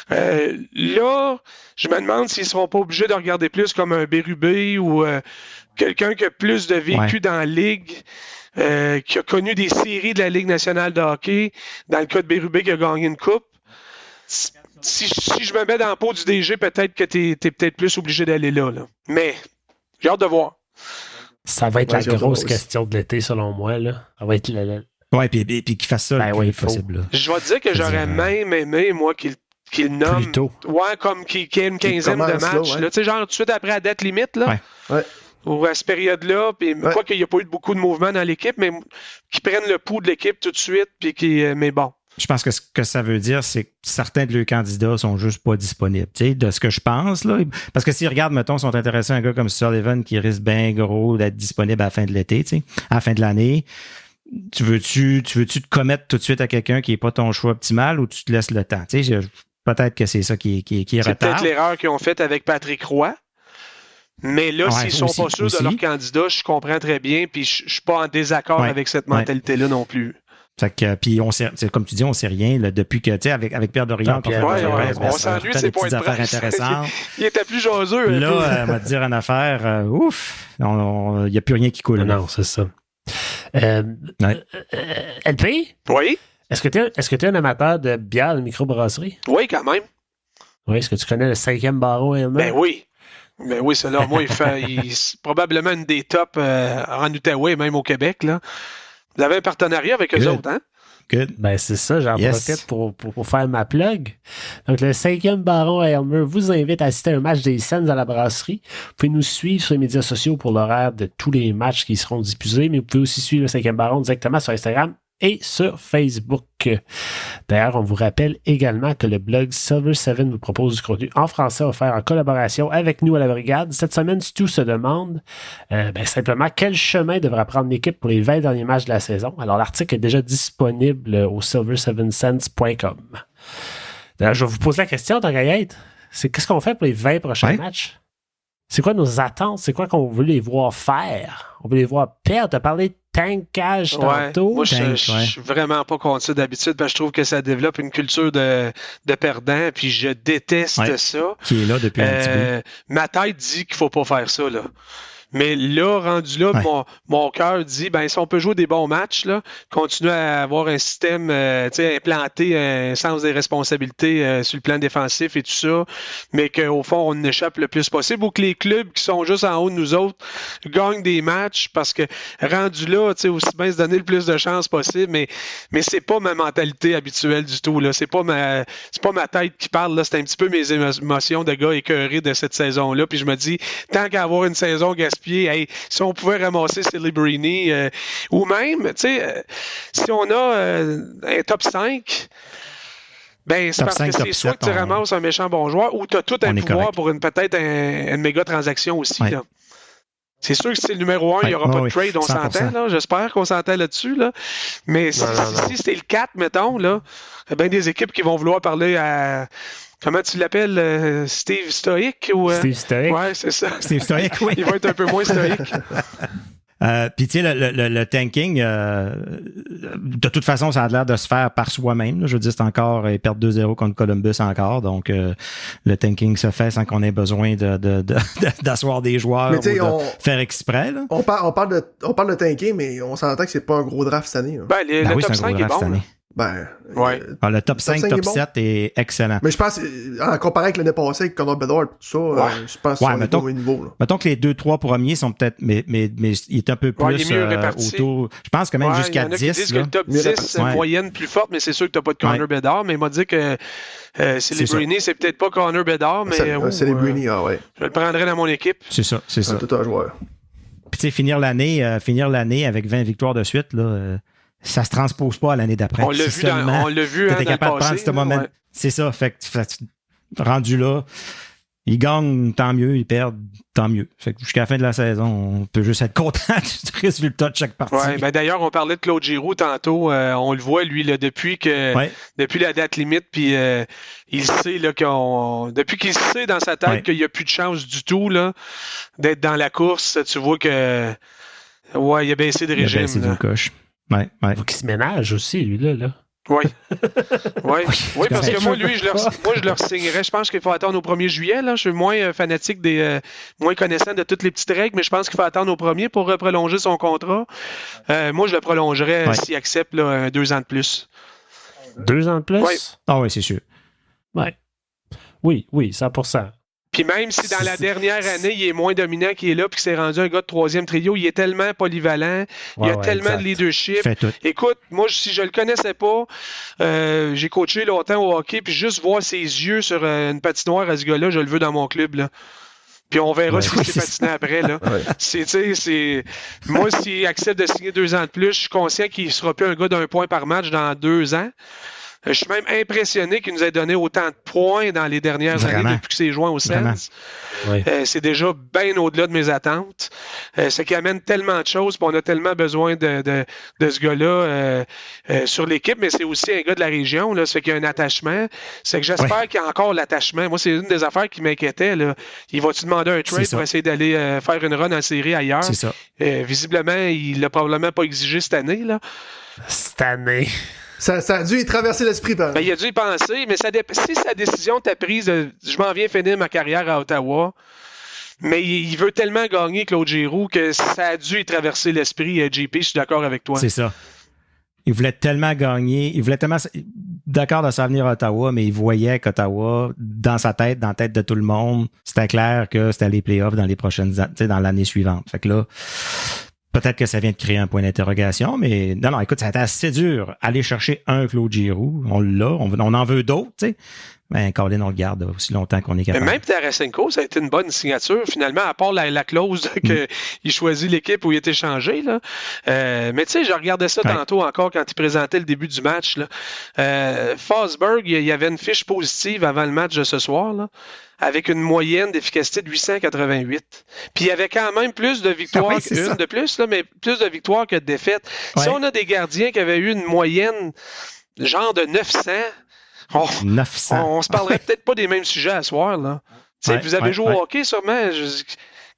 Là, je me demande s'ils ne seront pas obligés de regarder plus comme un Bérubé ou quelqu'un qui a plus de vécu dans la Ligue, qui a connu des séries de la Ligue nationale de hockey, dans le cas de Bérubé qui a gagné une coupe. Si je me mets dans la peau du DG, peut-être que t'es peut-être plus obligé d'aller là. Mais j'ai hâte de voir. Ça va être la grosse question de l'été, selon moi. Là. Ça va être puis qu'il fasse ça le plus possible. Là. Je vais te dire que j'aurais même aimé, moi, qu'il nomme. Plutôt. Ouais, comme qu'il y ait une quinzaine de matchs. Tu sais, genre tout de suite après la date limite, là. Ou à cette période-là, puis quoi qu'il n'y a pas eu beaucoup de mouvement dans l'équipe, mais qu'ils prennent le pouls de l'équipe tout de suite, puis mais bon. Je pense que ce que ça veut dire, c'est que certains de leurs candidats sont juste pas disponibles. Tu sais, de ce que je pense, là. Parce que s'ils regardent, mettons, sont intéressés à un gars comme Sullivan qui risque bien gros d'être disponible à la fin de l'été, tu sais, à la fin de l'année. Tu veux-tu te commettre tout de suite à quelqu'un qui n'est pas ton choix optimal ou tu te laisses le temps? Tu sais, peut-être que c'est ça qui est c'est peut-être l'erreur qu'ils ont faite avec Patrick Roy. Mais là, s'ils sont pas sûrs de leur candidat, je comprends très bien, puis je suis pas en désaccord avec cette mentalité-là non plus. Fait que, puis comme tu dis, on sait rien là, depuis que, tu sais, avec Pierre Dorion, on s'ennuie de ses points de affaires intéressantes. Il était plus jaseux. Là, on va te dire une affaire, il n'y a plus rien qui coule. Non, c'est ça. LP? Oui? Est-ce que tu es un amateur de bière de microbrasserie? Oui, quand même. Oui, est-ce que tu connais le 5e Baron Elmer? Ben oui. Ben oui, c'est là. Moi, c'est probablement une des tops en Outaouais, même au Québec, là. Vous avez un partenariat avec eux autres, hein? Good. Ben, c'est ça, j'en profite pour faire ma plug. Donc, le 5e Baron à Elmer vous invite à assister à un match des Sens à la brasserie. Vous pouvez nous suivre sur les médias sociaux pour l'horaire de tous les matchs qui seront diffusés, mais vous pouvez aussi suivre le 5e Baron directement sur Instagram et sur Facebook. D'ailleurs, on vous rappelle également que le blog Silver 7 vous propose du contenu en français offert en collaboration avec nous à la Brigade. Cette semaine, Stu se demande simplement quel chemin devra prendre l'équipe pour les 20 derniers matchs de la saison. Alors, l'article est déjà disponible au silver7cents.com. D'ailleurs, je vais vous poser la question, Tangaillette. C'est qu'est-ce qu'on fait pour les 20 prochains matchs? C'est quoi nos attentes? C'est quoi qu'on veut les voir faire? On veut les voir perdre. Tu as parlé de tankage tantôt. Moi, je suis vraiment pas contre ça d'habitude parce que je trouve que ça développe une culture de perdant puis je déteste ça. Qui est là depuis un petit bout. Ma tête dit qu'il faut pas faire ça, là. Mais là, rendu là, Ouais. mon cœur dit, ben si on peut jouer des bons matchs, là, continuer à avoir un système, implanter un sens des responsabilités sur le plan défensif et tout ça, mais qu'au fond, on échappe le plus possible, ou que les clubs qui sont juste en haut de nous autres gagnent des matchs, parce que rendu là, aussi bien se donner le plus de chances possible, mais c'est pas ma mentalité habituelle du tout, là. C'est pas ma tête qui parle, là. C'est un petit peu mes émotions de gars écœurés de cette saison-là. Puis je me dis, tant qu'à avoir une saison gaspillée, hey, si on pouvait ramasser Celebrini, ou même, si on a un top 5, ben, c'est Top parce 5, que c'est top soit 7, que tu ramasses un méchant bon joueur ou tu as tout un on est pouvoir correct. pour peut-être une méga transaction aussi. Ouais. Là. C'est sûr que c'est le numéro 1, il n'y aura pas de trade, on 100%. s'entend, là. J'espère qu'on s'entend là-dessus, là. Mais si c'était le 4, mettons, là, il y a bien des équipes qui vont vouloir parler à... Comment tu l'appelles? Steve Stoic? Steve Stoic. Ouais, c'est ça. Steve Stoic, oui. Il va être un peu moins stoïque. Puis tu sais, le tanking, de toute façon, ça a l'air de se faire par soi-même. Là. Je veux dire, c'est encore, ils perdent 2-0 contre Columbus encore. Donc, le tanking se fait sans qu'on ait besoin d'asseoir des joueurs ou de faire exprès. Là. On parle de tanking, mais on s'entend que c'est pas un gros draft cette année. Hein. Ben, le oui, top c'est un 5 gros est draft cette bon. année. Ben, Ouais. Le top 5, top est bon. 7 est excellent. Mais je pense, en comparé avec l'année passée, avec Connor Bedard et tout ça, je pense qu'on est au même niveau. Là. Mettons que les 2-3 premiers sont peut-être, mais il est un peu plus il est mieux réparti. autour. Je pense que même jusqu'à 10. Il y en a qui disent que le top 10, c'est une moyenne plus forte, mais c'est sûr que tu n'as pas de Connor Bedard. Mais il m'a dit que Celebrini, c'est peut-être pas Connor Bedard, mais Celebrini, ouais. Je le prendrais dans mon équipe. C'est ça. Tout un joueur. Puis tu sais, finir l'année avec 20 victoires de suite, là, ça se transpose pas à l'année d'après. On l'a vu t'es capable de prendre ce moment. Ouais. C'est ça. Fait que rendu là, ils gagnent, tant mieux, ils perdent, tant mieux. Fait que jusqu'à la fin de la saison, on peut juste être content du résultat de chaque partie. Ouais, ben d'ailleurs, on parlait de Claude Giroux tantôt. On le voit, lui, là, depuis la date limite, puis il sait là, depuis qu'il sait dans sa tête qu'il n'y a plus de chance du tout là, d'être dans la course, tu vois que il a baissé de régime. Il a baissé d'une coche. Ouais. Faut qu'il se ménage aussi, lui, là. Oui. Oui, parce que moi, lui, je leur signerais. Je pense qu'il faut attendre au 1er juillet. Là. Je suis moins fanatique moins connaissant de toutes les petites règles, mais je pense qu'il faut attendre au 1er pour prolonger son contrat. Moi, je le prolongerais s'il accepte 2 ans de plus. 2 ans de plus? Oui. Ah oui, c'est sûr. Ouais. Oui, 100%. Puis même si dans la dernière année, il est moins dominant qu'il est là, puis qu'il s'est rendu un gars de 3e trio, il est tellement polyvalent, il a tellement de leadership. Écoute, moi, si je le connaissais pas, j'ai coaché longtemps au hockey, puis juste voir ses yeux sur une patinoire à ce gars-là, je le veux dans mon club, là. Puis on verra s'il s'est patiné après. Là. Moi, s'il accepte de signer 2 ans de plus, je suis conscient qu'il ne sera plus un gars d'un point par match dans 2 ans. Je suis même impressionné qu'il nous ait donné autant de points dans les dernières années depuis qu'il s'est joint au Sens. C'est déjà bien au-delà de mes attentes. C'est qu'il amène tellement de choses, puis on a tellement besoin de ce gars-là sur l'équipe, mais c'est aussi un gars de la région. Là, ça fait qu'il y a un attachement. C'est que j'espère qu'il y a encore l'attachement. Moi, c'est une des affaires qui m'inquiétait. Là. Il va-tu demander un trade pour essayer d'aller faire une run en série ailleurs? C'est ça. Visiblement, il l'a probablement pas exigé cette année. Là. Cette année... Ça a dû y traverser l'esprit. Ben, il a dû y penser, mais si sa décision t'a prise, je m'en viens finir ma carrière à Ottawa, mais il veut tellement gagner Claude Giroux que ça a dû y traverser l'esprit, JP, je suis d'accord avec toi. C'est ça. Il voulait tellement gagner, d'accord de s'en venir à Ottawa, mais il voyait qu'Ottawa, dans sa tête, dans la tête de tout le monde, c'était clair que c'était les playoffs dans l'année suivante. Fait que là, peut-être que ça vient de créer un point d'interrogation, mais non, écoute, ça a été assez dur. Aller chercher un Claude Giroux, on l'a, on en veut d'autres, tu sais. Ben, Colin, on le garde aussi longtemps qu'on est capable. Mais même Tarasenko, ça a été une bonne signature, finalement, à part la clause qu'il choisit l'équipe où il est échangé. Là. Mais tu sais, je regardais ça tantôt encore quand il présentait le début du match. Là. Forsberg, il y avait une fiche positive avant le match de ce soir, là, avec une moyenne d'efficacité de 888. Puis il y avait quand même plus de victoires de plus, là, mais plus de victoires que de défaites. Si on a des gardiens qui avaient eu une moyenne genre de 900... 900. On se parlerait peut-être pas des mêmes sujets à soir, là. Vous avez joué au hockey, sûrement.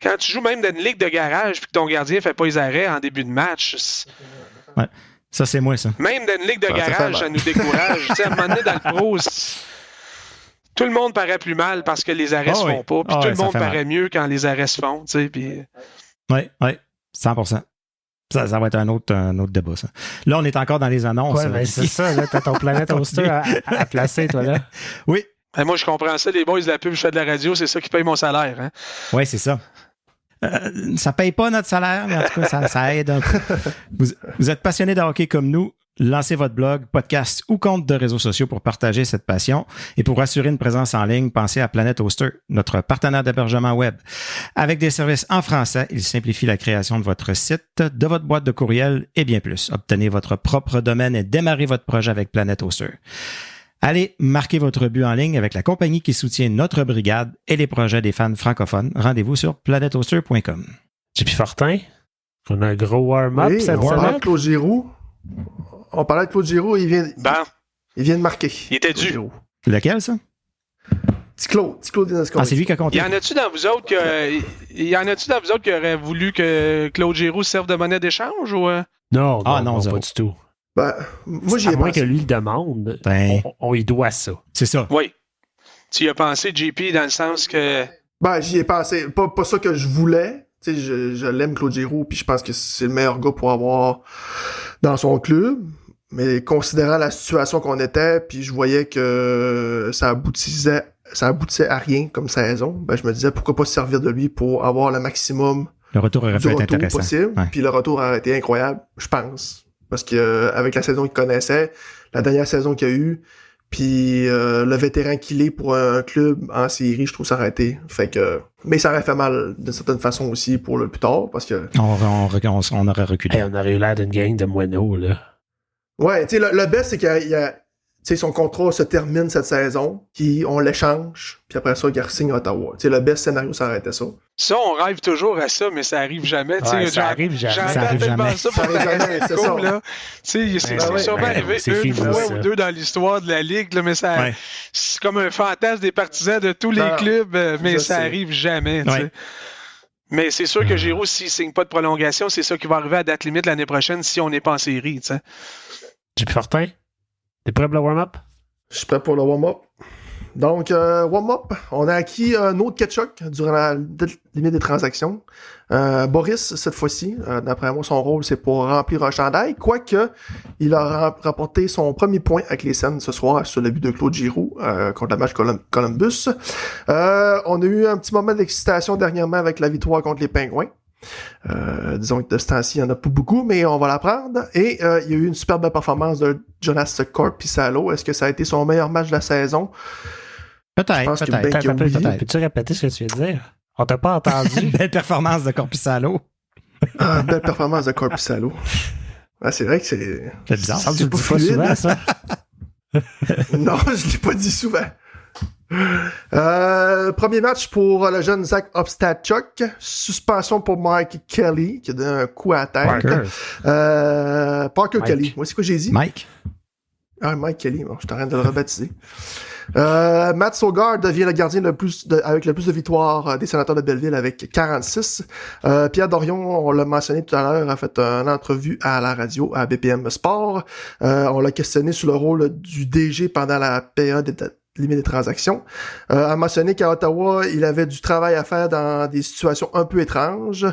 Quand tu joues même dans une ligue de garage puis que ton gardien fait pas les arrêts en début de match. Ouais. Ça, c'est moi, ça. Même dans une ligue de garage, ça nous décourage. À un moment donné, dans le pro, tout le monde paraît plus mal parce que les arrêts se font pas. Puis tout le monde paraît mieux quand les arrêts se font. Puis Oui, 100%. Ça va être un autre débat, ça. Là, on est encore dans les annonces. Ouais, mais c'est ça, là. T'as ton Planet Oster à placer, toi, là. Oui. Ben, moi, je comprends ça. Les boys de la pub, je fais de la radio, c'est ça qui paye mon salaire. Hein? Oui, c'est ça. Ça paye pas notre salaire, mais en tout cas, ça aide un peu. Vous êtes passionné de hockey comme nous, lancez votre blog, podcast ou compte de réseaux sociaux pour partager cette passion. Et pour assurer une présence en ligne, pensez à Planet Hoster, notre partenaire d'hébergement web. Avec des services en français, il simplifie la création de votre site, de votre boîte de courriel et bien plus. Obtenez votre propre domaine et démarrez votre projet avec Planet Hoster. Allez marquer votre but en ligne avec la compagnie qui soutient notre brigade et les projets des fans francophones. Rendez-vous sur planethoster.com. JP Fortin, on a un gros warm-up cette semaine. Claude Giroux. On parlait de Claude Giroux, il vient de marquer. Il était dû. Lequel, ça? Petit Claude c'est lui qui a compté. Y en a-tu dans vous autres qui auraient voulu que Claude Giroux serve de monnaie d'échange ou... Non, pas zéro. du tout. Ben, moi, j'y ai à moins pensé. que lui le demande, on y doit ça. C'est ça. Oui. Tu y as pensé, JP, dans le sens que... Ben, j'y ai pensé. Pas ça que je voulais. Tu sais, je l'aime, Claude Giroux, puis je pense que c'est le meilleur gars pour avoir dans son club. Mais considérant la situation qu'on était, puis je voyais que ça aboutissait à rien comme saison, ben je me disais pourquoi pas se servir de lui pour avoir le maximum le retour aurait pu être intéressant possible. Ouais. Puis le retour aurait été incroyable, je pense. Parce que avec la saison qu'il connaissait, la dernière saison qu'il y a eu, puis le vétéran qu'il est pour un club en série, je trouve ça aurait été. Fait que, mais ça aurait fait mal d'une certaine façon aussi pour le plus tard, parce que... On aurait reculé. Hey, on aurait eu l'air d'une gang de moineaux, là. Ouais, tu sais, le best, c'est qu'il y a tu sais, son contrat se termine cette saison, puis on l'échange, puis après ça, il re-signe à Ottawa. Tu sais, le best scénario, ça aurait été ça. Ça, on rêve toujours à ça, mais ça arrive jamais. Ouais, ça arrive jamais. J'entends tellement ça pour c'est ça. Là. C'est sûrement arrivé une fois ou deux dans l'histoire de la Ligue, là, mais c'est comme un fantasme des partisans de tous les clubs, mais ça arrive jamais. Ouais. Mais c'est sûr que Giroux, s'il ne signe pas de prolongation, c'est ça qui va arriver à date limite l'année prochaine si on n'est pas en série. JP Fortin? T'es prêt pour le warm-up? Je suis prêt pour le warm-up. Donc, warm-up, on a acquis un autre Ketchuk durant la limite des transactions. Boris, cette fois-ci, d'après moi, son rôle, c'est pour remplir un chandail, quoique il a rapporté son premier point avec les Sens ce soir sur le but de Claude Giroux contre la match Columbus. On a eu un petit moment d'excitation dernièrement avec la victoire contre les Pingouins. Disons que de ce temps-ci, il n'y en a pas beaucoup, mais on va la prendre. Et il y a eu une super belle performance de Jonas Korpisalo. Est-ce que ça a été son meilleur match de la saison? Peut-être. Peux-tu répéter ce que tu viens de dire? On t'a pas entendu. Belle performance de Korpisalo. Belle performance de Korpisalo. C'est vrai que c'est bizarre. Ça, tu le dis pas souvent, ça? Non, je l'ai pas dit souvent. Premier match pour le jeune Zach Ostapchuk. Suspension pour Mike Kelly qui a donné un coup à la tête. Parker Kelly. Ouais, c'est quoi j'ai dit? Mike Kelly. Bon, je suis en train de le rebaptiser. Matt Sogaard devient le gardien avec le plus de victoires des Sénateurs de Belleville avec 46. Pierre Dorion, on l'a mentionné tout à l'heure, a fait une entrevue à la radio à BPM Sport. On l'a questionné sur le rôle du DG pendant la période limite des transactions. A mentionné qu'à Ottawa, il avait du travail à faire dans des situations un peu étranges.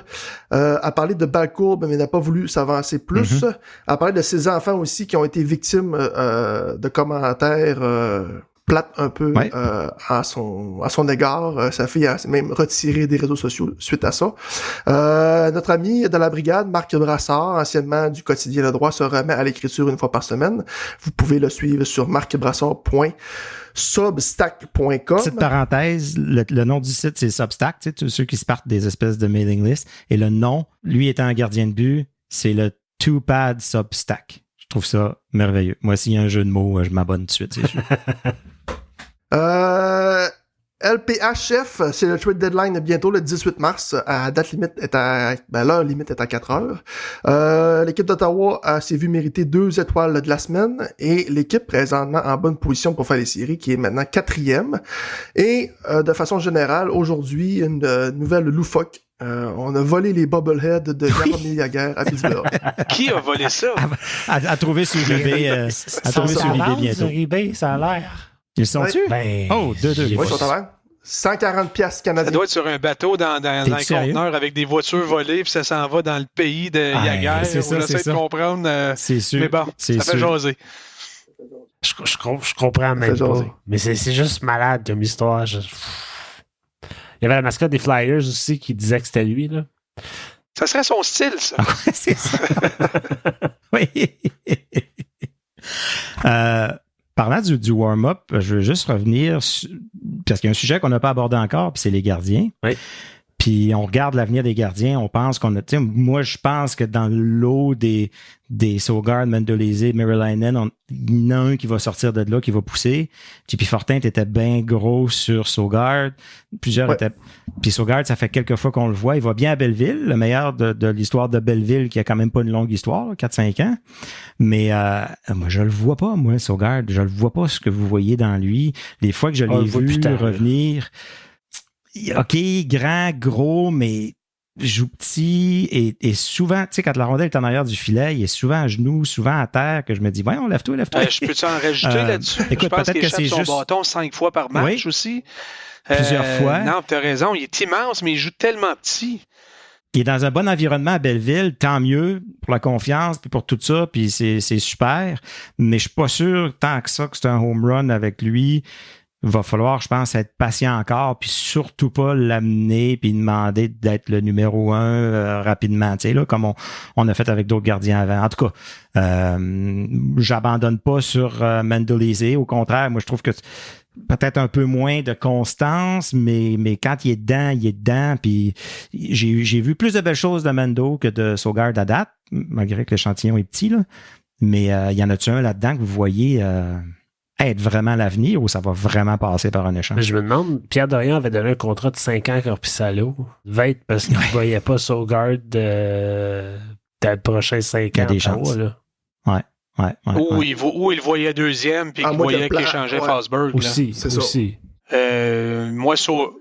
A parlé de belles courbes, mais n'a pas voulu s'avancer plus. A parlé de ses enfants aussi qui ont été victimes de commentaires plates un peu à son égard. Sa fille a même retiré des réseaux sociaux suite à ça. Notre ami de la brigade, Marc Brassard, anciennement du quotidien Le Droit, se remet à l'écriture une fois par semaine. Vous pouvez le suivre sur marcbrassard.substack.com. Petite parenthèse, le nom du site, c'est Substack, tu sais, tous ceux qui se partent des espèces de mailing list. Et le nom, lui étant un gardien de but, c'est le Two-Pad Substack. Je trouve ça merveilleux. Moi, s'il y a un jeu de mots, je m'abonne tout de suite, c'est sûr. LPHF, c'est le trade deadline bientôt le 18 mars. À date limite l'heure limite est à 4 heures. L'équipe d'Ottawa s'est vue mériter 2 étoiles de la semaine et l'équipe présentement en bonne position pour faire les séries, qui est maintenant 4e. Et de façon générale, aujourd'hui, une nouvelle loufoque. On a volé les bobbleheads de Jaromir Jagr à Pittsburgh. Qui a volé ça? À trouver sur eBay. À trouver sur eBay bientôt. Sur eBay, ça a l'air. Ils sont-tu? Ben, 2-2. Oui, ils sont en l'air. $140 canadiens. Ça doit être sur un bateau dans un conteneur avec des voitures volées, puis ça s'en va dans le pays de Yaguer. On essaie de comprendre. C'est sûr. Mais bon, ça fait jaser. Je comprends même pas. Mais c'est juste malade comme histoire. Il y avait la mascotte des Flyers aussi qui disait que c'était lui, là. Ça serait son style, ça. C'est ça. Oui. Parlant du warm-up, je veux juste revenir parce qu'il y a un sujet qu'on n'a pas abordé encore, puis c'est les gardiens. Oui. Puis on regarde l'avenir des gardiens, on pense qu'on a... Moi, je pense que dans l'eau des Sogaard, Mandolese, Merilainen, il y en a un qui va sortir de là, qui va pousser. JP Fortin était bien gros sur Sogaard. Plusieurs étaient... Puis Sogaard, ça fait quelques fois qu'on le voit. Il va bien à Belleville, le meilleur de l'histoire de Belleville, qui a quand même pas une longue histoire, 4-5 ans. Mais moi, je le vois pas, moi, Sogaard. Je le vois pas, ce que vous voyez dans lui. Les fois que je l'ai vu revenir... OK, grand, gros, mais joue petit et souvent, tu sais, quand la rondelle est en arrière du filet, il est souvent à genoux, souvent à terre, que je me dis, voyons, lève-toi. Je peux-tu en rajouter là-dessus? Écoute, je pense peut-être qu'il échappe son juste... bâton 5 fois par match aussi. Plusieurs fois. Non, tu as raison, il est immense, mais il joue tellement petit. Il est dans un bon environnement à Belleville, tant mieux pour la confiance, puis pour tout ça, puis c'est super. Mais je suis pas sûr tant que ça que c'est un home run avec lui. Il va falloir, je pense, être patient encore, puis surtout pas l'amener puis demander d'être le numéro 1 rapidement, tu sais, là, comme on a fait avec d'autres gardiens avant. En tout cas, j'abandonne pas sur Mandolese. Au contraire, moi, je trouve que peut-être un peu moins de constance, mais quand il est dedans, puis j'ai vu plus de belles choses de Mando que de Sogaard à date, malgré que l'échantillon est petit, là. Mais il y en a-tu un là-dedans que vous voyez... être vraiment l'avenir ou ça va vraiment passer par un échange? Je me demande, Pierre Dorion avait donné un contrat de 5 ans à Korpisalo. Va être parce qu'il ne voyait pas Sogaard dans le prochain 5 ans. Il y a des chances. Là. Ouais. Ou il voyait deuxième puis qu'il voyait qu'il échangeait Forsberg. Aussi, là. aussi. Moi, Sogaard,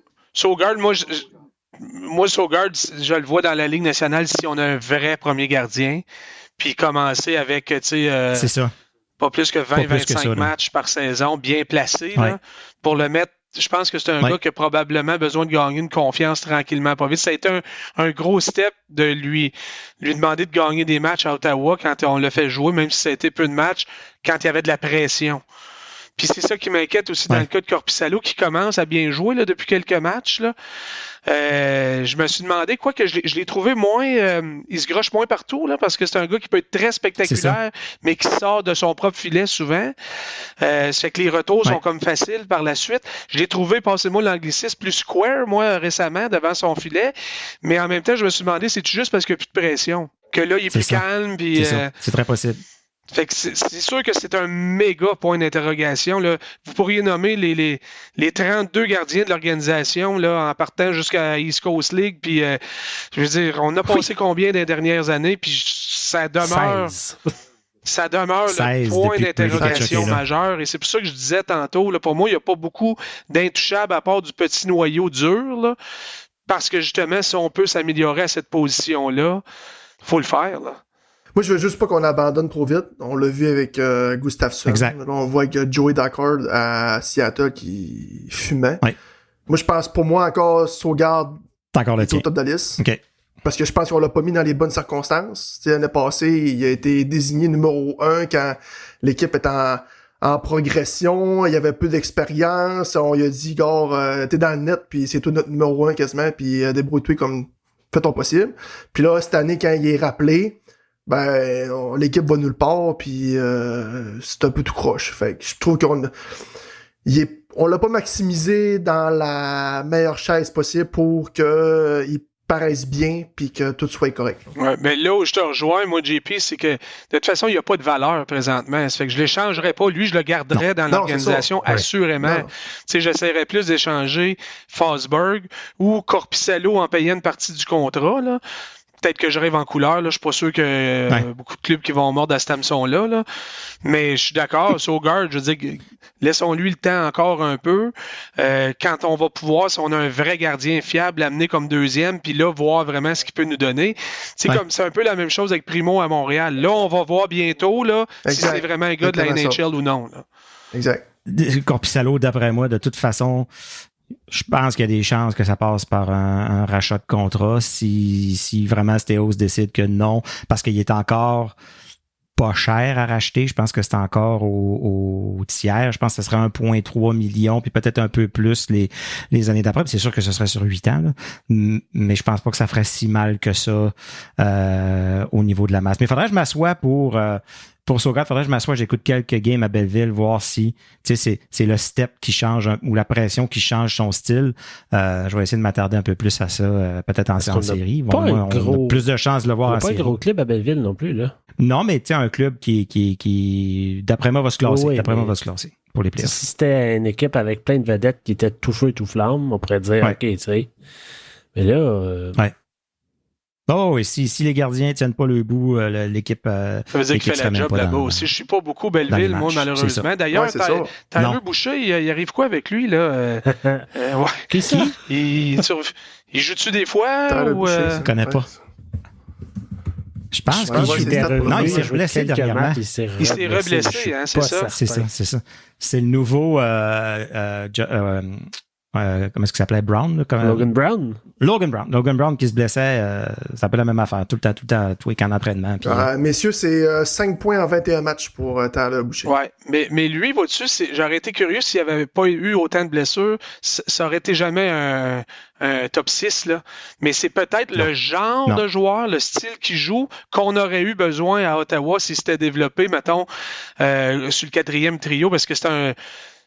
Sogaard, je le vois dans la Ligue nationale si on a un vrai premier gardien. Puis commencer avec, tu sais... c'est ça. Pas plus que 20-25 matchs par saison, bien placé, là, pour le mettre. Je pense que c'est un gars qui a probablement besoin de gagner une confiance tranquillement, pas vite. Ça a été un gros step de lui demander de gagner des matchs à Ottawa quand on l'a fait jouer, même si ça a été peu de matchs, quand il y avait de la pression. Puis c'est ça qui m'inquiète aussi dans le cas de Korpisalo, qui commence à bien jouer là, depuis quelques matchs. Là. Je me suis demandé, quoi que je l'ai trouvé moins... il se groche moins partout, là, parce que c'est un gars qui peut être très spectaculaire, mais qui sort de son propre filet souvent. Ça fait que les retours sont comme faciles par la suite. Je l'ai trouvé, passez-moi l'anglicisme, plus square, moi, récemment, devant son filet. Mais en même temps, je me suis demandé, c'est-tu juste parce qu'il n'y a plus de pression? Que là, il est plus calme. Puis, c'est très possible. Fait que c'est sûr que c'est un méga point d'interrogation. Là. Vous pourriez nommer les 32 gardiens de l'organisation là, en partant jusqu'à East Coast League. Puis, je veux dire, on a passé combien des dernières années? Puis ça demeure... 16. Ça demeure le point d'interrogation majeur. Et c'est pour ça que je disais tantôt, là, pour moi, il n'y a pas beaucoup d'intouchables à part du petit noyau dur. Là, parce que justement, si on peut s'améliorer à cette position-là, il faut le faire. Là. Moi, je veux juste pas qu'on abandonne trop vite. On l'a vu avec Gustafsson. Exact. Là, on voit avec Joey Daccord à Seattle qui fumait. Oui. Moi, je pense, pour moi, encore, Sogaard est au top de la liste. OK. Parce que je pense qu'on l'a pas mis dans les bonnes circonstances. T'sais, l'année passée, il a été désigné numéro 1 quand l'équipe est en progression, il y avait peu d'expérience. On lui a dit, gars, t'es dans le net, puis c'est tout notre numéro 1 quasiment, puis débrouille-toi comme fais ton possible. Puis là, cette année, quand il est rappelé, l'équipe va nulle part, puis c'est un peu tout croche. Fait que je trouve on l'a pas maximisé dans la meilleure chaise possible pour qu'il paraisse bien, puis que tout soit correct. Ouais, mais là où je te rejoins, moi, JP, c'est que de toute façon, il n'y a pas de valeur présentement. Ça fait que je ne l'échangerais pas. Lui, je le garderais dans l'organisation, assurément. Tu sais, j'essaierais plus d'échanger Forsberg ou Korpisalo en payant une partie du contrat, là. Peut-être que je rêve en couleur, là. Je suis pas sûr que beaucoup de clubs qui vont mordre à cet hameçon-là, là. Mais je suis d'accord, Sogaard, je veux dire, laissons-lui le temps encore un peu. Quand on va pouvoir, si on a un vrai gardien fiable, l'amener comme deuxième, puis là, voir vraiment ce qu'il peut nous donner. C'est comme c'est un peu la même chose avec Primo à Montréal. Là, on va voir bientôt là, si c'est vraiment un gars de la NHL ou non. Là. Exact. Korpisalo, d'après moi, de toute façon... Je pense qu'il y a des chances que ça passe par un rachat de contrat si vraiment Stéos décide que non, parce qu'il est encore pas cher à racheter. Je pense que c'est encore au tiers. Je pense que ce serait 1,3 million, puis peut-être un peu plus les années d'après. Puis c'est sûr que ce serait sur 8 ans, là. Mais je pense pas que ça ferait si mal que ça au niveau de la masse. Mais il faudrait que je m'assoie pour Saugat, faudrait que je m'assoie, j'écoute quelques games à Belleville, voir si c'est le step qui change ou la pression qui change son style. Je vais essayer de m'attarder un peu plus à ça, peut-être en série. On a plus de chances de le voir en série. Pas un gros club à Belleville non plus, là. Non, mais tu sais, un club qui d'après moi, va se classer. Va se classer pour les playoffs. Si c'était une équipe avec plein de vedettes qui étaient tout feu, tout flamme, on pourrait dire, OK, tu sais. Mais là... Oh, et si les gardiens tiennent pas le bout, l'équipe. Ça veut dire qu'il fait la job là-bas aussi. Je suis pas beaucoup Belleville, moi, malheureusement. D'ailleurs, Tyler Boucher, il arrive quoi avec lui, là? Qui c'est? Il joue-tu des fois? Je connais pas. Je pense qu'il il s'est blessé dernièrement. Il s'est reblessé, hein, c'est ça? C'est ça. C'est le nouveau comment est-ce qu'il s'appelait? Brown? Logan Brown? Logan Brown qui se blessait, c'est un peu la même affaire. Tout le temps, tous les camps d'entraînement. Puis, messieurs, c'est 5 points en 21 matchs pour Tyler Boucher. Ouais, mais lui, vois-tu, j'aurais été curieux s'il n'y avait pas eu autant de blessures. Ça aurait été jamais un top 6, là. Mais c'est peut-être le genre de joueur, le style qu'il joue, qu'on aurait eu besoin à Ottawa si c'était développé, mettons, sur le 4e trio, parce que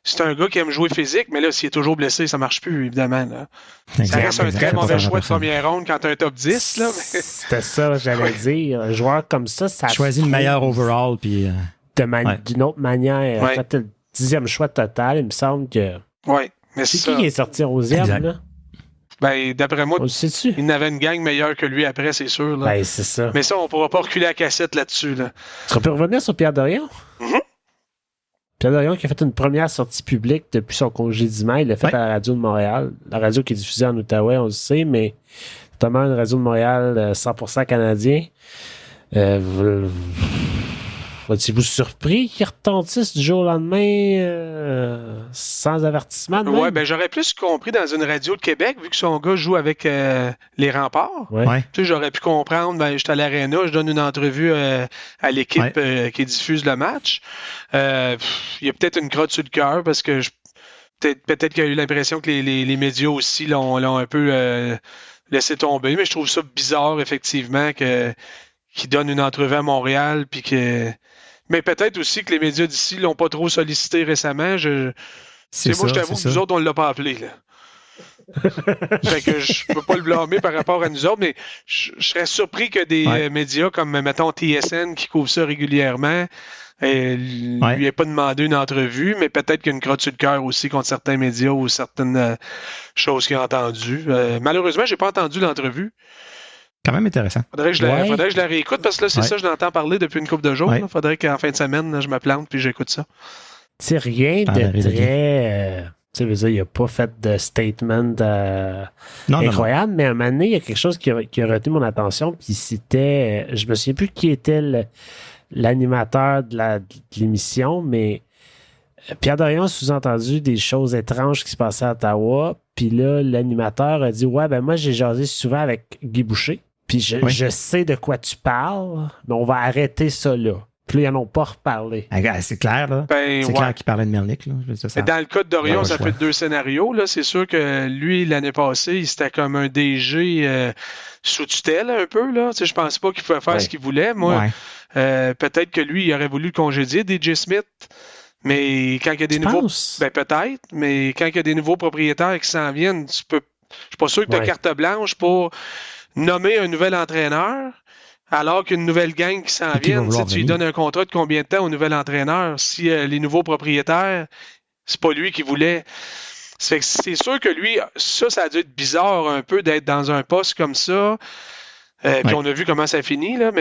c'est un gars qui aime jouer physique, mais là, s'il est toujours blessé, ça marche plus, évidemment. Là. Ça reste un très mauvais choix de première ronde quand tu as un top 10. Là, mais... C'était ça, j'allais dire. Un joueur comme ça choisit le meilleur overall. Puis, d'une autre manière. Quand tu as le 10e choix total, il me semble que... Oui, mais c'est qui est sorti 11e, là? Ben, d'après moi, il n'avait une gang meilleure que lui après, c'est sûr. Là. Ben, c'est ça. Mais ça, on ne pourra pas reculer la cassette là-dessus. Là. Tu peux revenir sur Pierre Dorion? Pierre Dorion qui a fait une première sortie publique depuis son congédiement. Il l'a fait à la radio de Montréal. La radio qui est diffusée en Outaouais, on le sait, mais notamment une radio de Montréal 100% canadien. Êtes-vous surpris qu'il retentisse du jour au lendemain sans avertissement? Oui, ben j'aurais plus compris dans une radio de Québec, vu que son gars joue avec les Remparts. Ouais. Tu sais, j'aurais pu comprendre, ben, je suis à l'Arena, je donne une entrevue à l'équipe qui diffuse le match. Il y a peut-être une crotte sur le cœur parce que peut-être qu'il a eu l'impression que les médias aussi l'ont un peu laissé tomber, mais je trouve ça bizarre, effectivement, qu'il donne une entrevue à Montréal, puis que... Mais peut-être aussi que les médias d'ici l'ont pas trop sollicité récemment. Moi, je t'avoue que nous autres, on ne l'a pas appelé. Là. Fait que je peux pas le blâmer par rapport à nous autres, mais je serais surpris que des médias comme, mettons, TSN, qui couvrent ça régulièrement, lui ait pas demandé une entrevue, mais peut-être qu'il y a une crotte sur le cœur aussi contre certains médias ou certaines choses qu'il a entendues. Malheureusement, j'ai pas entendu l'entrevue. Quand même intéressant. Faudrait que je la réécoute parce que là, c'est ça, je l'entends parler depuis une couple de jours. Il faudrait qu'en fin de semaine, là, je me plante puis j'écoute ça. C'est rien de très... tu sais, il n'a pas fait de statement incroyable, mais à un moment donné, il y a quelque chose qui a retenu mon attention, puis c'était... je me souviens plus qui était l'animateur de l'émission, mais Pierre Dorion a sous-entendu des choses étranges qui se passaient à Ottawa, puis là, l'animateur a dit « Ouais, ben moi, j'ai jasé souvent avec Guy Boucher. » Puis je sais de quoi tu parles, mais on va arrêter ça là. Puis là, ils n'en ont pas reparlé. C'est clair, là. C'est clair qu'il parlait de Melnick. Là. Dans le cas de Dorion, ça fait 2 scénarios. Là. C'est sûr que lui, l'année passée, c'était comme un DG sous tutelle un peu. Là. Tu sais, je pense pas qu'il pouvait faire ce qu'il voulait. Moi, peut-être que lui, il aurait voulu le congédier, DJ Smith. Mais quand il y a des nouveaux... Ben peut-être, mais quand il y a des nouveaux propriétaires qui s'en viennent, je suis pas sûr que tu as carte blanche pour nommer un nouvel entraîneur, alors qu'une nouvelle gang qui s'en vient, tu lui donnes un contrat de combien de temps au nouvel entraîneur si les nouveaux propriétaires, c'est pas lui qui voulait. C'est sûr que lui, ça a dû être bizarre un peu d'être dans un poste comme ça. Puis on a vu comment ça finit, là,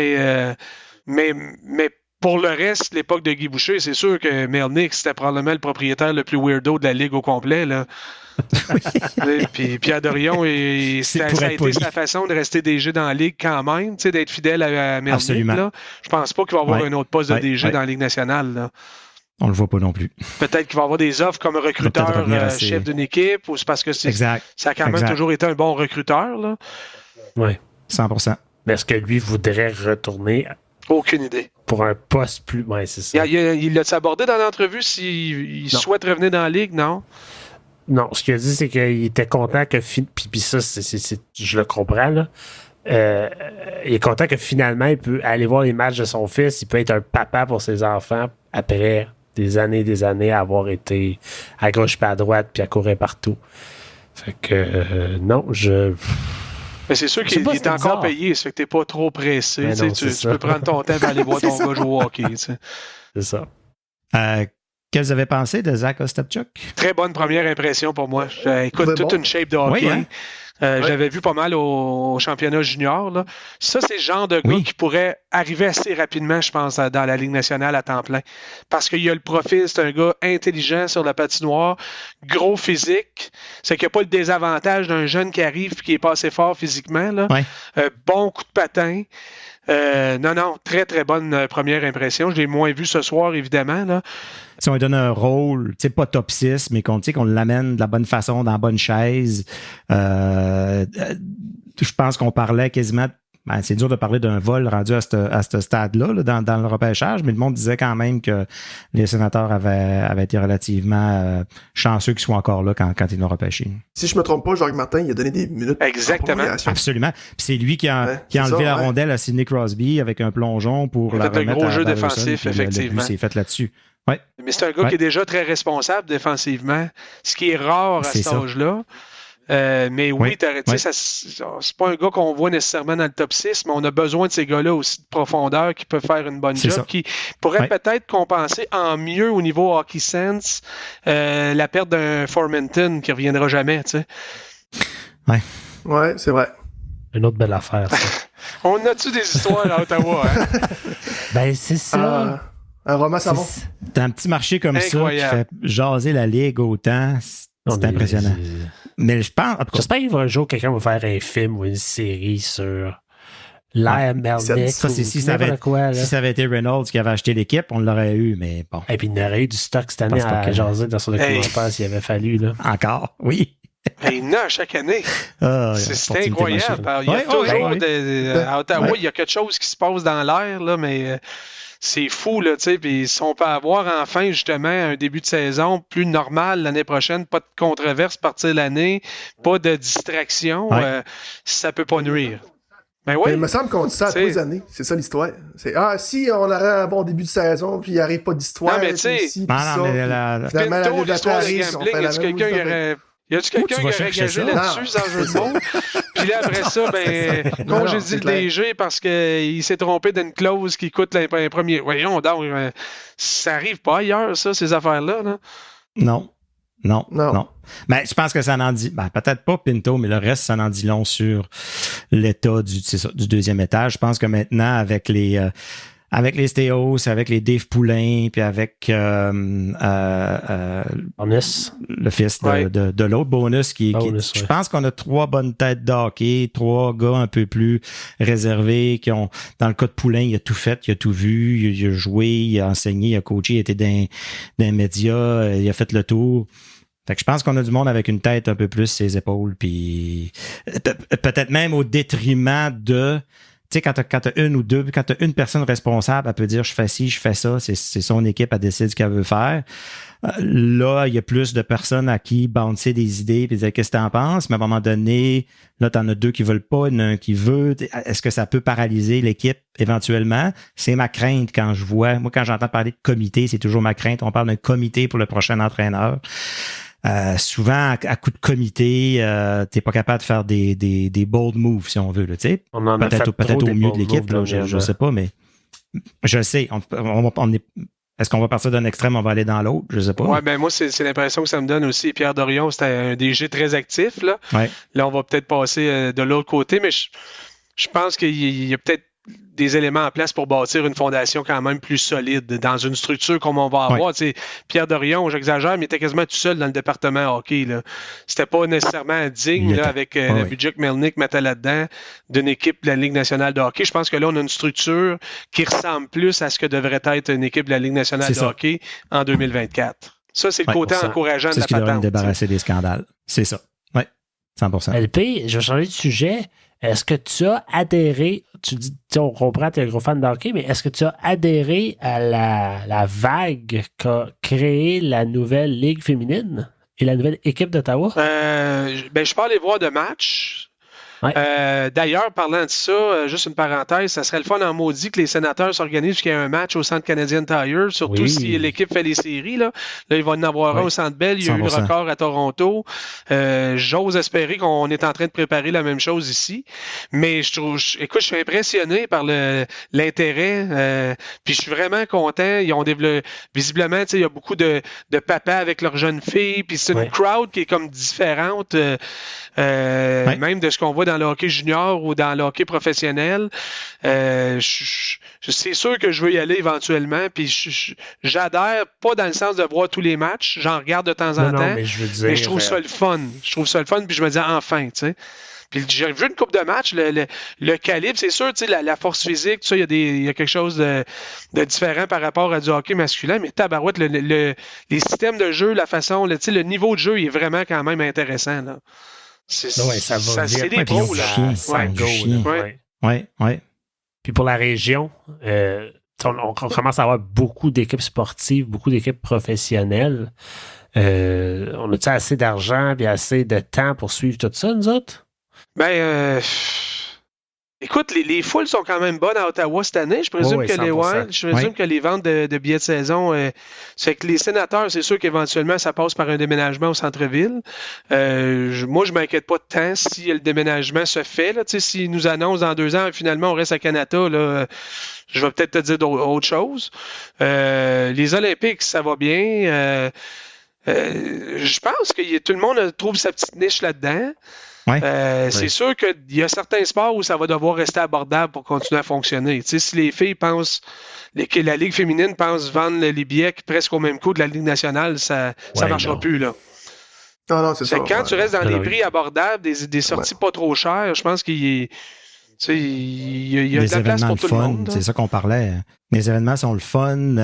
mais pour le reste, l'époque de Guy Boucher, c'est sûr que Melnick, c'était probablement le propriétaire le plus weirdo de la Ligue au complet, là. Puis Pierre Dorion, ça a été sa façon de rester DG dans la Ligue quand même, d'être fidèle à Melnick. Là. Je pense pas qu'il va y avoir un autre poste de DG dans la Ligue nationale. Là. On le voit pas non plus. Peut-être qu'il va avoir des offres comme recruteur, chef d'une équipe, ou c'est parce que ça a quand même toujours été un bon recruteur, là. Oui. 100%. Mais est-ce que lui voudrait retourner? Aucune idée. Pour un poste plus... Oui, c'est ça. Il l'a abordé dans l'entrevue s'il souhaite revenir dans la Ligue, non? Non, ce qu'il a dit, c'est qu'il était content que... Puis ça, je le comprends, là. Il est content que finalement, il peut aller voir les matchs de son fils. Il peut être un papa pour ses enfants après des années à avoir été à gauche puis à droite puis à courir partout. Fait que non, mais c'est sûr qu'il est encore payé, ça fait que t'es pas trop pressé. Non, tu peux prendre ton temps et aller voir ton gars jouer au hockey. T'sais. C'est ça. Qu'est-ce que vous avez pensé de Zach Ostapchuk? Très bonne première impression pour moi. Écoute, toute une shape de hockey. Oui, hein? J'avais vu pas mal au championnat junior. Là. Ça, c'est le genre de gars qui pourrait arriver assez rapidement, je pense, dans la Ligue nationale à temps plein. Parce qu'il a le profil, c'est un gars intelligent sur la patinoire, gros physique. C'est qu'il n'y a pas le désavantage d'un jeune qui arrive et qui n'est pas assez fort physiquement. Là. Bon coup de patin. Non, très, très bonne première impression. Je l'ai moins vu ce soir, évidemment. Là. Si on lui donne un rôle, tu sais, pas top 6, mais qu'on l'amène de la bonne façon, dans la bonne chaise, je pense qu'on parlait quasiment... Ben, c'est dur de parler d'un vol rendu à ce stade-là, là, dans le repêchage, mais le monde disait quand même que les Sénateurs avaient été relativement chanceux qu'ils soient encore là quand ils l'ont repêché. Si je me trompe pas, Jacques Martin, il a donné des minutes. Exactement. Absolument. Puis c'est lui qui a enlevé la rondelle à Sidney Crosby avec un plongeon pour la remettre un gros jeu Barrison, défensif, effectivement. Le but s'est fait là-dessus. Ouais. Mais c'est un gars qui est déjà très responsable défensivement, ce qui est rare à cet âge-là. Mais oui, c'est pas un gars qu'on voit nécessairement dans le top 6, mais on a besoin de ces gars-là aussi de profondeur qui peuvent faire une bonne job, qui pourrait peut-être compenser en mieux au niveau hockey sense la perte d'un Formenton qui ne reviendra jamais. Tu sais. Ouais, c'est vrai. Une autre belle affaire, ça. On a-tu des histoires à Ottawa? Hein? Ben, c'est ça. Un roman savon. T'as un petit marché comme incroyable. Ça qui fait jaser la Ligue autant. C'est impressionnant. Mais je pense... J'espère qu'un jour, quelqu'un va faire un film ou une série sur l'air Melnick. Ça, si ça avait été Reynolds qui avait acheté l'équipe, on l'aurait eu, mais bon. Et puis il aurait eu du stock cette année à jaser dans son documentaire s'il avait fallu. Là. Encore, oui. Il y en a chaque année. C'est incroyable. Il y a toujours à Ottawa, il y a quelque chose qui se passe dans l'air, là, mais... C'est fou, là, tu sais, puis si on peut avoir enfin, justement, un début de saison plus normal l'année prochaine, pas de controverse partir l'année, pas de distraction, ça peut pas nuire. Ben oui. Il me semble qu'on dit ça à tous les années, c'est ça l'histoire. C'est si on aurait un bon début de saison, puis il n'y arrive pas d'histoire, non, mais tu sais, Pinto, l'histoire de gambling, est-ce quelqu'un qui aurait... Y a-tu quelqu'un qui aurait gagé là-dessus sans jeu de mots? Puis là, après ça, congédie le DG parce qu'il s'est trompé d'une clause qui coûte les premiers. Voyons donc, ça arrive pas ailleurs, ça, ces affaires-là. Là. Non. Mais je pense que ça en dit, peut-être pas Pinto, mais le reste, ça en dit long sur l'état du deuxième étage. Je pense que maintenant, avec les Stéos, avec les Dave Poulain, puis avec Bonus. Le fils de l'autre Bonus qui je pense qu'on a 3 bonnes têtes de hockey, 3 gars un peu plus réservés qui ont, dans le cas de Poulain, il a tout fait, il a tout vu, il a joué, il a enseigné, il a coaché, il était dans les médias, il a fait le tour. Fait que je pense qu'on a du monde avec une tête un peu plus sur ses épaules, puis peut-être même au détriment de... Tu sais, quand t'as une ou deux, quand t'as une personne responsable, elle peut dire je fais ci, je fais ça, c'est son équipe, elle décide ce qu'elle veut faire. Là, il y a plus de personnes à qui bouncer des idées et dire qu'est-ce que t'en penses, mais à un moment donné, là, t'en as 2 qui veulent pas, il y en a un qui veut. Est-ce que ça peut paralyser l'équipe éventuellement? C'est ma crainte quand j'entends parler de comité, c'est toujours ma crainte. On parle d'un comité pour le prochain entraîneur. Souvent, à coup de comité, t'es pas capable de faire des bold moves, si on veut, tu sais. Peut-être au mieux de l'équipe, là, je sais pas, mais je sais. Est-ce qu'on va partir d'un extrême, on va aller dans l'autre? Je sais pas. Ouais, moi, c'est l'impression que ça me donne aussi. Pierre Dorion, c'était un DG très actif, là. Ouais. Là, on va peut-être passer de l'autre côté, mais je pense qu'il y a peut-être des éléments en place pour bâtir une fondation quand même plus solide dans une structure comme on va avoir. Ouais. Pierre Dorion, j'exagère, mais il était quasiment tout seul dans le département hockey. Là. C'était pas nécessairement digne là, avec le budget que Melnyk mettait là-dedans d'une équipe de la Ligue nationale de hockey. Je pense que là, on a une structure qui ressemble plus à ce que devrait être une équipe de la Ligue nationale de hockey en 2024. Ça, c'est le côté encourageant de la patente. C'est ce qui devrait nous débarrasser des scandales. C'est ça. Oui, 100%. LP, je vais changer de sujet. Est-ce que tu as adhéré, tu dis, on comprend, tu es un gros fan de hockey, mais est-ce que tu as adhéré à la vague qu'a créée la nouvelle Ligue féminine et la nouvelle équipe d'Ottawa? Je peux aller voir de matchs. Ouais. D'ailleurs, parlant de ça, juste une parenthèse, ça serait le fun en maudit que les Sénateurs s'organisent jusqu'à un match au Centre Canadien Tire, surtout si l'équipe fait les séries. Là, il va en avoir un au Centre Bell. Il y a 100%. Eu le record à Toronto. J'ose espérer qu'on est en train de préparer la même chose ici. Mais je suis impressionné par l'intérêt. Puis je suis vraiment content. Ils ont développé, visiblement, il y a beaucoup de papas avec leurs jeunes filles. Puis c'est une crowd qui est comme différente, même de ce qu'on voit dans le hockey junior ou dans le hockey professionnel. C'est sûr que je veux y aller éventuellement, puis j'adhère, pas dans le sens de voir tous les matchs, j'en regarde de temps en temps, mais je trouve ça le fun. Je trouve ça le fun, puis je me dis enfin, tu sais. Puis j'ai vu une couple de matchs, le calibre, c'est sûr, tu sais, la force physique, tout ça, il y a quelque chose de différent par rapport à du hockey masculin, mais tabarouette, les systèmes de jeu, la façon, le niveau de jeu, il est vraiment quand même intéressant, là. Ça va vite. C'est des pros, là. Oui. Puis pour la région, on commence à avoir beaucoup d'équipes sportives, beaucoup d'équipes professionnelles. On a-tu assez d'argent et assez de temps pour suivre tout ça, nous autres? Écoute, les foules sont quand même bonnes à Ottawa cette année. Je présume que les ventes de billets de saison, c'est que les Sénateurs, c'est sûr qu'éventuellement, ça passe par un déménagement au centre-ville. Moi, je m'inquiète pas de tant si le déménagement se fait. Là, s'ils nous annoncent dans 2 ans, finalement, on reste à Canada, là, je vais peut-être te dire autre chose. Les Olympiques, ça va bien. Je pense que tout le monde trouve sa petite niche là-dedans. C'est sûr qu'il y a certains sports où ça va devoir rester abordable pour continuer à fonctionner. Tu sais, si les filles pensent, la Ligue féminine pense vendre les billets presque au même coût de la Ligue nationale, ça ne marchera plus, là. Non, c'est ça. Quand tu restes dans des prix abordables, des sorties pas trop chères, je pense qu'il y a de la place pour tout le monde. C'est ça qu'on parlait. Les événements sont le fun,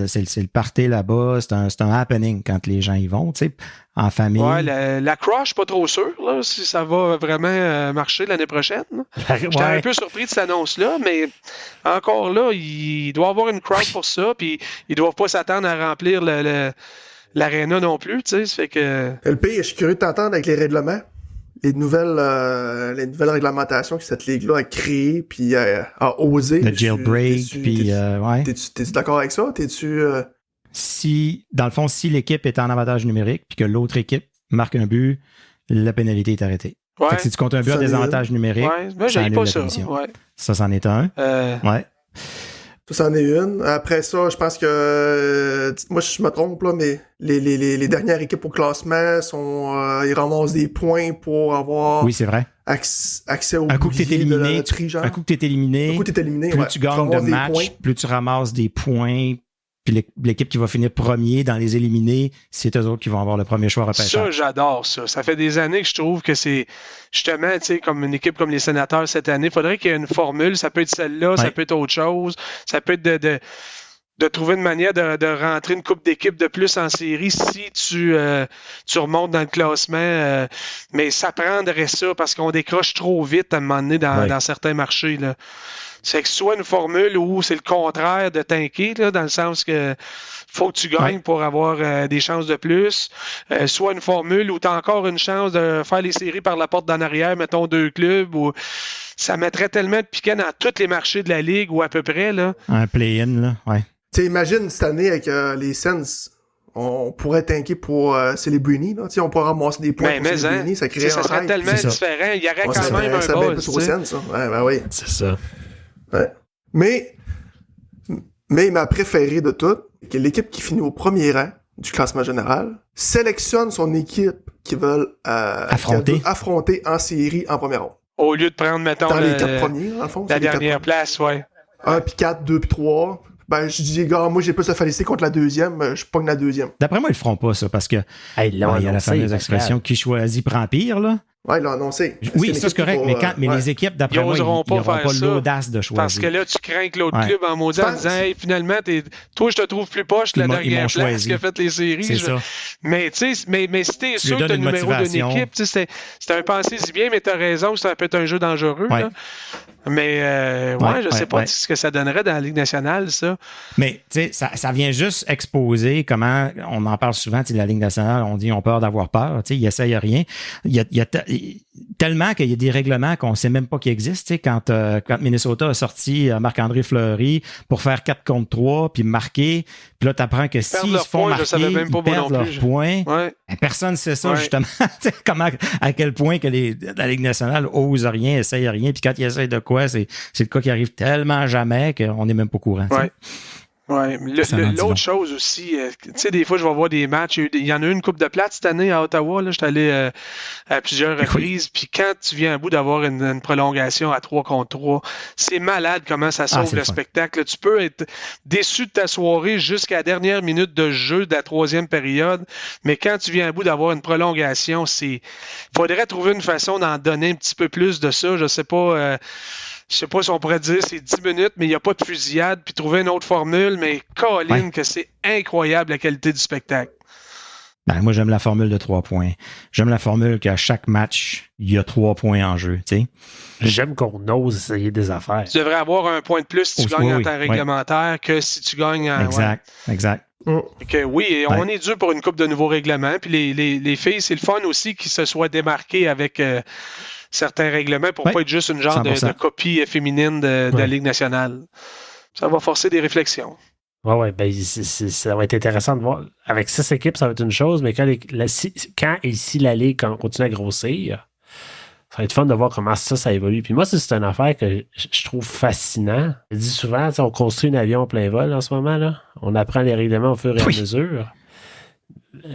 c'est le party là-bas, c'est un happening quand les gens y vont, tu sais, en famille. Ouais, la crush, je suis pas trop sûr là, si ça va vraiment marcher l'année prochaine. J'étais un peu surpris de cette annonce-là, mais encore là, il doit y avoir une crowd pour ça, puis ils doivent pas s'attendre à remplir l'aréna non plus, tu sais, ça fait que... LP, je suis curieux de t'entendre avec les règlements. Les nouvelles réglementations que cette ligue-là a créées puis a osé. Le jailbreak, puis T'es-tu d'accord avec ça? Dans le fond, si l'équipe est en avantage numérique puis que l'autre équipe marque un but, la pénalité est arrêtée. Ouais. Fait que si tu comptes un but à désavantage numérique, ça annule la punition. Ça, c'en est un. Ça, c'en est une. Après ça, je pense que... moi, je me trompe, là, mais les dernières équipes au classement ils ramassent des points pour avoir... Oui, c'est vrai. Accès au un coup que t'es éliminé, un coup que t'es éliminé, plus tu gagnes de match, plus tu ramasses des points. Puis l'équipe qui va finir premier dans les éliminés, c'est eux autres qui vont avoir le premier choix repêchage. Ça, j'adore ça. Ça fait des années que je trouve que c'est justement, tu sais, comme une équipe comme les Sénateurs cette année, il faudrait qu'il y ait une formule. Ça peut être celle-là, ça peut être autre chose. Ça peut être de trouver une manière de rentrer une coupe d'équipe de plus en série si tu remontes dans le classement. Mais ça prendrait ça parce qu'on décroche trop vite à un moment donné dans certains marchés, là. C'est que soit une formule où c'est le contraire de tanker, là, dans le sens que faut que tu gagnes pour avoir des chances de plus, soit une formule où tu as encore une chance de faire les séries par la porte d'en arrière, mettons 2 clubs, où ça mettrait tellement de piquet dans tous les marchés de la Ligue, ou à peu près. Là. Un play-in, là, ouais. Tu sais, imagine cette année avec les Sens, on pourrait tanker pour Celebrini, là. On pourrait ramasser des points pour Celebrini, ça crée ça serait tellement différent. Il y aurait quand même un buzz. C'est ça. Ouais. Mais ma préférée de toutes, c'est que l'équipe qui finit au premier rang du classement général sélectionne son équipe qu'ils veulent affronter en série en première ronde. Au lieu de prendre, mettons, dans les 4 premiers, dans le fond. La dernière place, ouais. 1, puis 4, 2, puis 3. Ben, je dis, gars, moi, j'ai plus à féliciter contre la deuxième. Je pogne la deuxième. D'après moi, ils le feront pas, ça, parce que il y a la fameuse expression qui choisit prend pire, là. Ouais, là, annoncé. Oui, ça, c'est correct, mais les équipes, d'après moi, ils n'auront pas l'audace de choisir. Parce que là, tu crains que l'autre club en maudit en disant, hey, finalement, toi, je te trouve plus poche que la dernière place qui a fait les séries. C'est ça. Mais, tu sais, mais si t'es sûr que t'es le numéro d'une équipe, c'est un pensée si bien, mais t'as raison, ça peut être un jeu dangereux, là. Mais je sais pas ce que ça donnerait dans la Ligue nationale, ça. Mais tu sais, ça vient juste exposer comment, on en parle souvent, tu sais, la Ligue nationale, on dit ils ont peur d'avoir peur, tu sais, ils essayent rien. Il y a tellement qu'il y a des règlements qu'on sait même pas qu'ils existent. Tu sais, quand Minnesota a sorti Marc-André Fleury pour faire 4 contre 3 puis marquer, puis là t'apprends que s'ils se font marquer, ils perdent leurs points. Personne ne sait ça justement. À quel point que la Ligue nationale ose rien, essaye rien, puis quand ils essayent de quoi, c'est le cas qui arrive tellement jamais qu'on n'est même pas au courant. Oui, l'autre chose aussi, tu sais, des fois, je vais voir des matchs. Il y en a eu une coupe de plate cette année à Ottawa. Là, je suis allé à plusieurs reprises. Puis quand tu viens à bout d'avoir une prolongation à 3 contre 3, c'est malade comment ça sauve le spectacle. Tu peux être déçu de ta soirée jusqu'à la dernière minute de jeu de la 3e période. Mais quand tu viens à bout d'avoir une prolongation, faudrait trouver une façon d'en donner un petit peu plus de ça. Je sais pas si on pourrait dire c'est 10 minutes, mais il n'y a pas de fusillade, puis trouver une autre formule, mais Colin, que c'est incroyable la qualité du spectacle. Ben, moi, j'aime la formule de 3 points. J'aime la formule qu'à chaque match, il y a 3 points en jeu, tu sais. J'aime qu'on ose essayer des affaires. Tu devrais avoir un point de plus si tu gagnes en temps réglementaire que si tu gagnes en... Exact. On est dû pour une coupe de nouveaux règlements, puis les filles, c'est le fun aussi qu'ils se soient démarqués avec... certains règlements pour pas être juste une genre de copie féminine de la Ligue nationale. Ça va forcer des réflexions. Oui, ça va être intéressant de voir. Avec 6 équipes, ça va être une chose, mais quand et si la Ligue continue à grossir, ça va être fun de voir comment ça évolue. Puis moi, c'est une affaire que je trouve fascinant. Je dis souvent, on construit un avion en plein vol en ce moment, là. On apprend les règlements au fur et à mesure.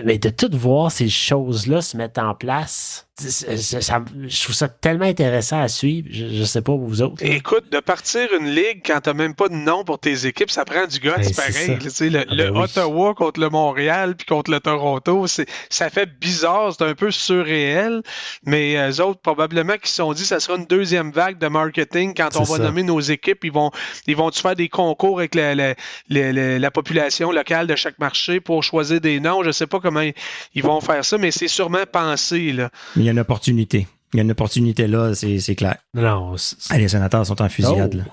Mais de tout voir ces choses-là se mettre en place, je trouve ça tellement intéressant à suivre. Je sais pas vous autres. Écoute, de partir une ligue quand t'as même pas de nom pour tes équipes, ça prend du guts, pareil. Le Ottawa contre le Montréal puis contre le Toronto, ça fait bizarre, c'est un peu surréel, mais eux autres, probablement qui se sont dit ça sera une deuxième vague de marketing quand on va nommer nos équipes. Ils vont-tu faire des concours avec la population locale de chaque marché pour choisir des noms? Je sais pas comment ils vont faire ça, mais c'est sûrement pensé, là. Il y a une opportunité. Il y a une opportunité là, c'est clair. Non, les sénateurs sont en fusillade. Là.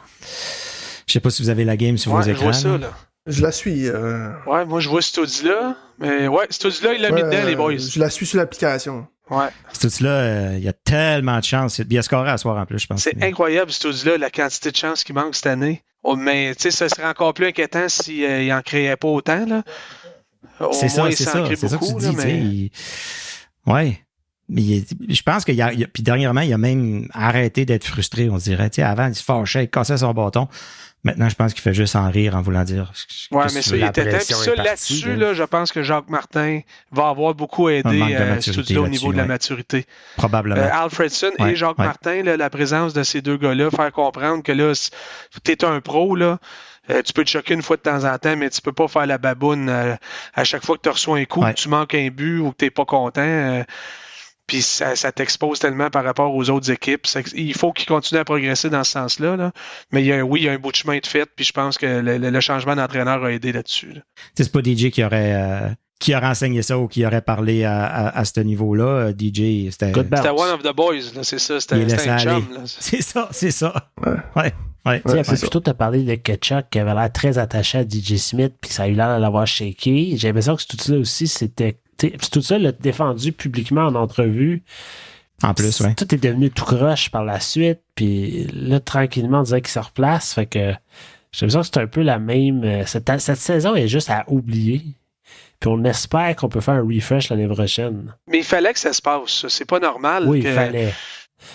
Je sais pas si vous avez la game sur vos écrans. Je vois ça, là. Je la suis. Ouais, moi, je vois cet Audi-là. Mais cet Audi-là, il l'a mis dedans, les boys. Je la suis sur l'application. Ouais. Cet outil-là, il y a tellement de chance. Il y a scoré à soir en plus, je pense. C'est incroyable, cet outil-là, la quantité de chance qui manque cette année. Mais, tu sais, ça serait encore plus inquiétant s'il n'en créait pas autant, là. C'est ça que tu dis, mais... Ouais. Mais je pense qu'il puis dernièrement, il a même arrêté d'être frustré, on dirait. Tu sais, avant, il se fâchait, il cassait son bâton. Maintenant, je pense qu'il fait juste en rire en voulant dire. Ouais, mais ça, il était temps. Puis ça, là-dessus, là, je pense que Jacques Martin va avoir beaucoup aidé au niveau de la maturité. Probablement. Alfredson et Jacques Martin, là, la présence de ces deux gars-là, faire comprendre que là, t'es un pro, là. Tu peux te choquer une fois de temps en temps, mais tu peux pas faire la baboune à chaque fois que tu reçois un coup, que tu manques un but ou que t'es pas content. Puis ça t'expose tellement par rapport aux autres équipes. Il faut qu'ils continuent à progresser dans ce sens-là. Là. Mais il y a un bout de chemin de fait, puis je pense que le changement d'entraîneur a aidé là-dessus. Là. C'est pas DJ qui aurait enseigné ça ou qui aurait parlé à ce niveau-là. DJ, c'était one of the boys, là, c'est ça. C'était un chum. Là. C'est ça. Ouais. Plutôt tu as parlé de Ketchuk qui avait l'air très attaché à DJ Smith puis que ça a eu l'air de l'avoir shaké. J'ai l'impression que tout ça aussi, c'était... Tout ça l'a défendu publiquement en entrevue. En plus, oui. Tout est devenu tout croche par la suite. Puis là, tranquillement, on dirait qu'il se replace. Fait que j'ai l'impression que c'est un peu la même... Cette saison est juste à oublier. Puis on espère qu'on peut faire un refresh l'année prochaine. Mais il fallait que ça se passe. C'est pas normal. Oui, il fallait.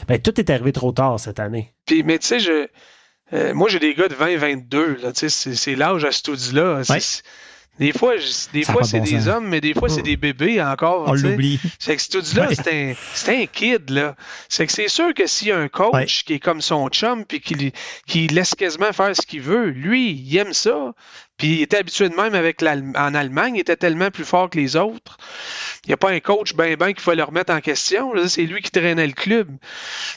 Ben, tout est arrivé trop tard cette année. Puis, mais tu sais, moi, j'ai des gars de 20-22. C'est l'âge à ce Audi-là. Des fois, c'est des hommes, mais des fois, c'est des bébés encore. On l'oublie. C'est que ce studio-là, c'est un kid, là. C'est que c'est sûr que s'il y a un coach qui est comme son chum puis qui laisse quasiment faire ce qu'il veut, lui, il aime ça. Puis il était habitué de même en Allemagne, il était tellement plus fort que les autres. Il n'y a pas un coach ben qu'il faut le remettre en question. Là, c'est lui qui traînait le club.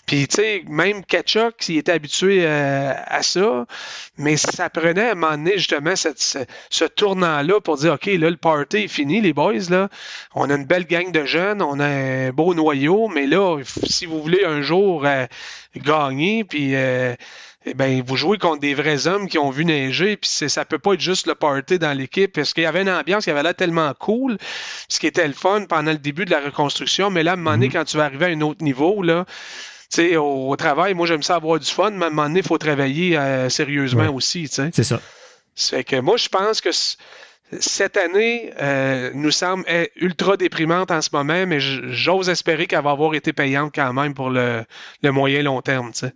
Puis, tu sais, même Tkachuk, il était habitué à ça. Mais ça prenait à un moment donné, justement, ce tournant-là pour dire, OK, là, le party est fini, les boys, là. On a une belle gang de jeunes, on a un beau noyau, mais là, si vous voulez un jour gagner, puis... vous jouez contre des vrais hommes qui ont vu neiger, puis ça peut pas être juste le party dans l'équipe, parce qu'il y avait une ambiance qui avait l'air tellement cool, ce qui était le fun pendant le début de la reconstruction, mais là, à un moment donné, quand tu vas arriver à un autre niveau, là, tu sais, au travail, moi, j'aime ça avoir du fun, mais à un moment donné, il faut travailler sérieusement aussi, tu sais. C'est ça. C'est que moi, je pense que cette année nous semble ultra déprimante en ce moment, mais j'ose espérer qu'elle va avoir été payante quand même pour le moyen long terme, tu sais.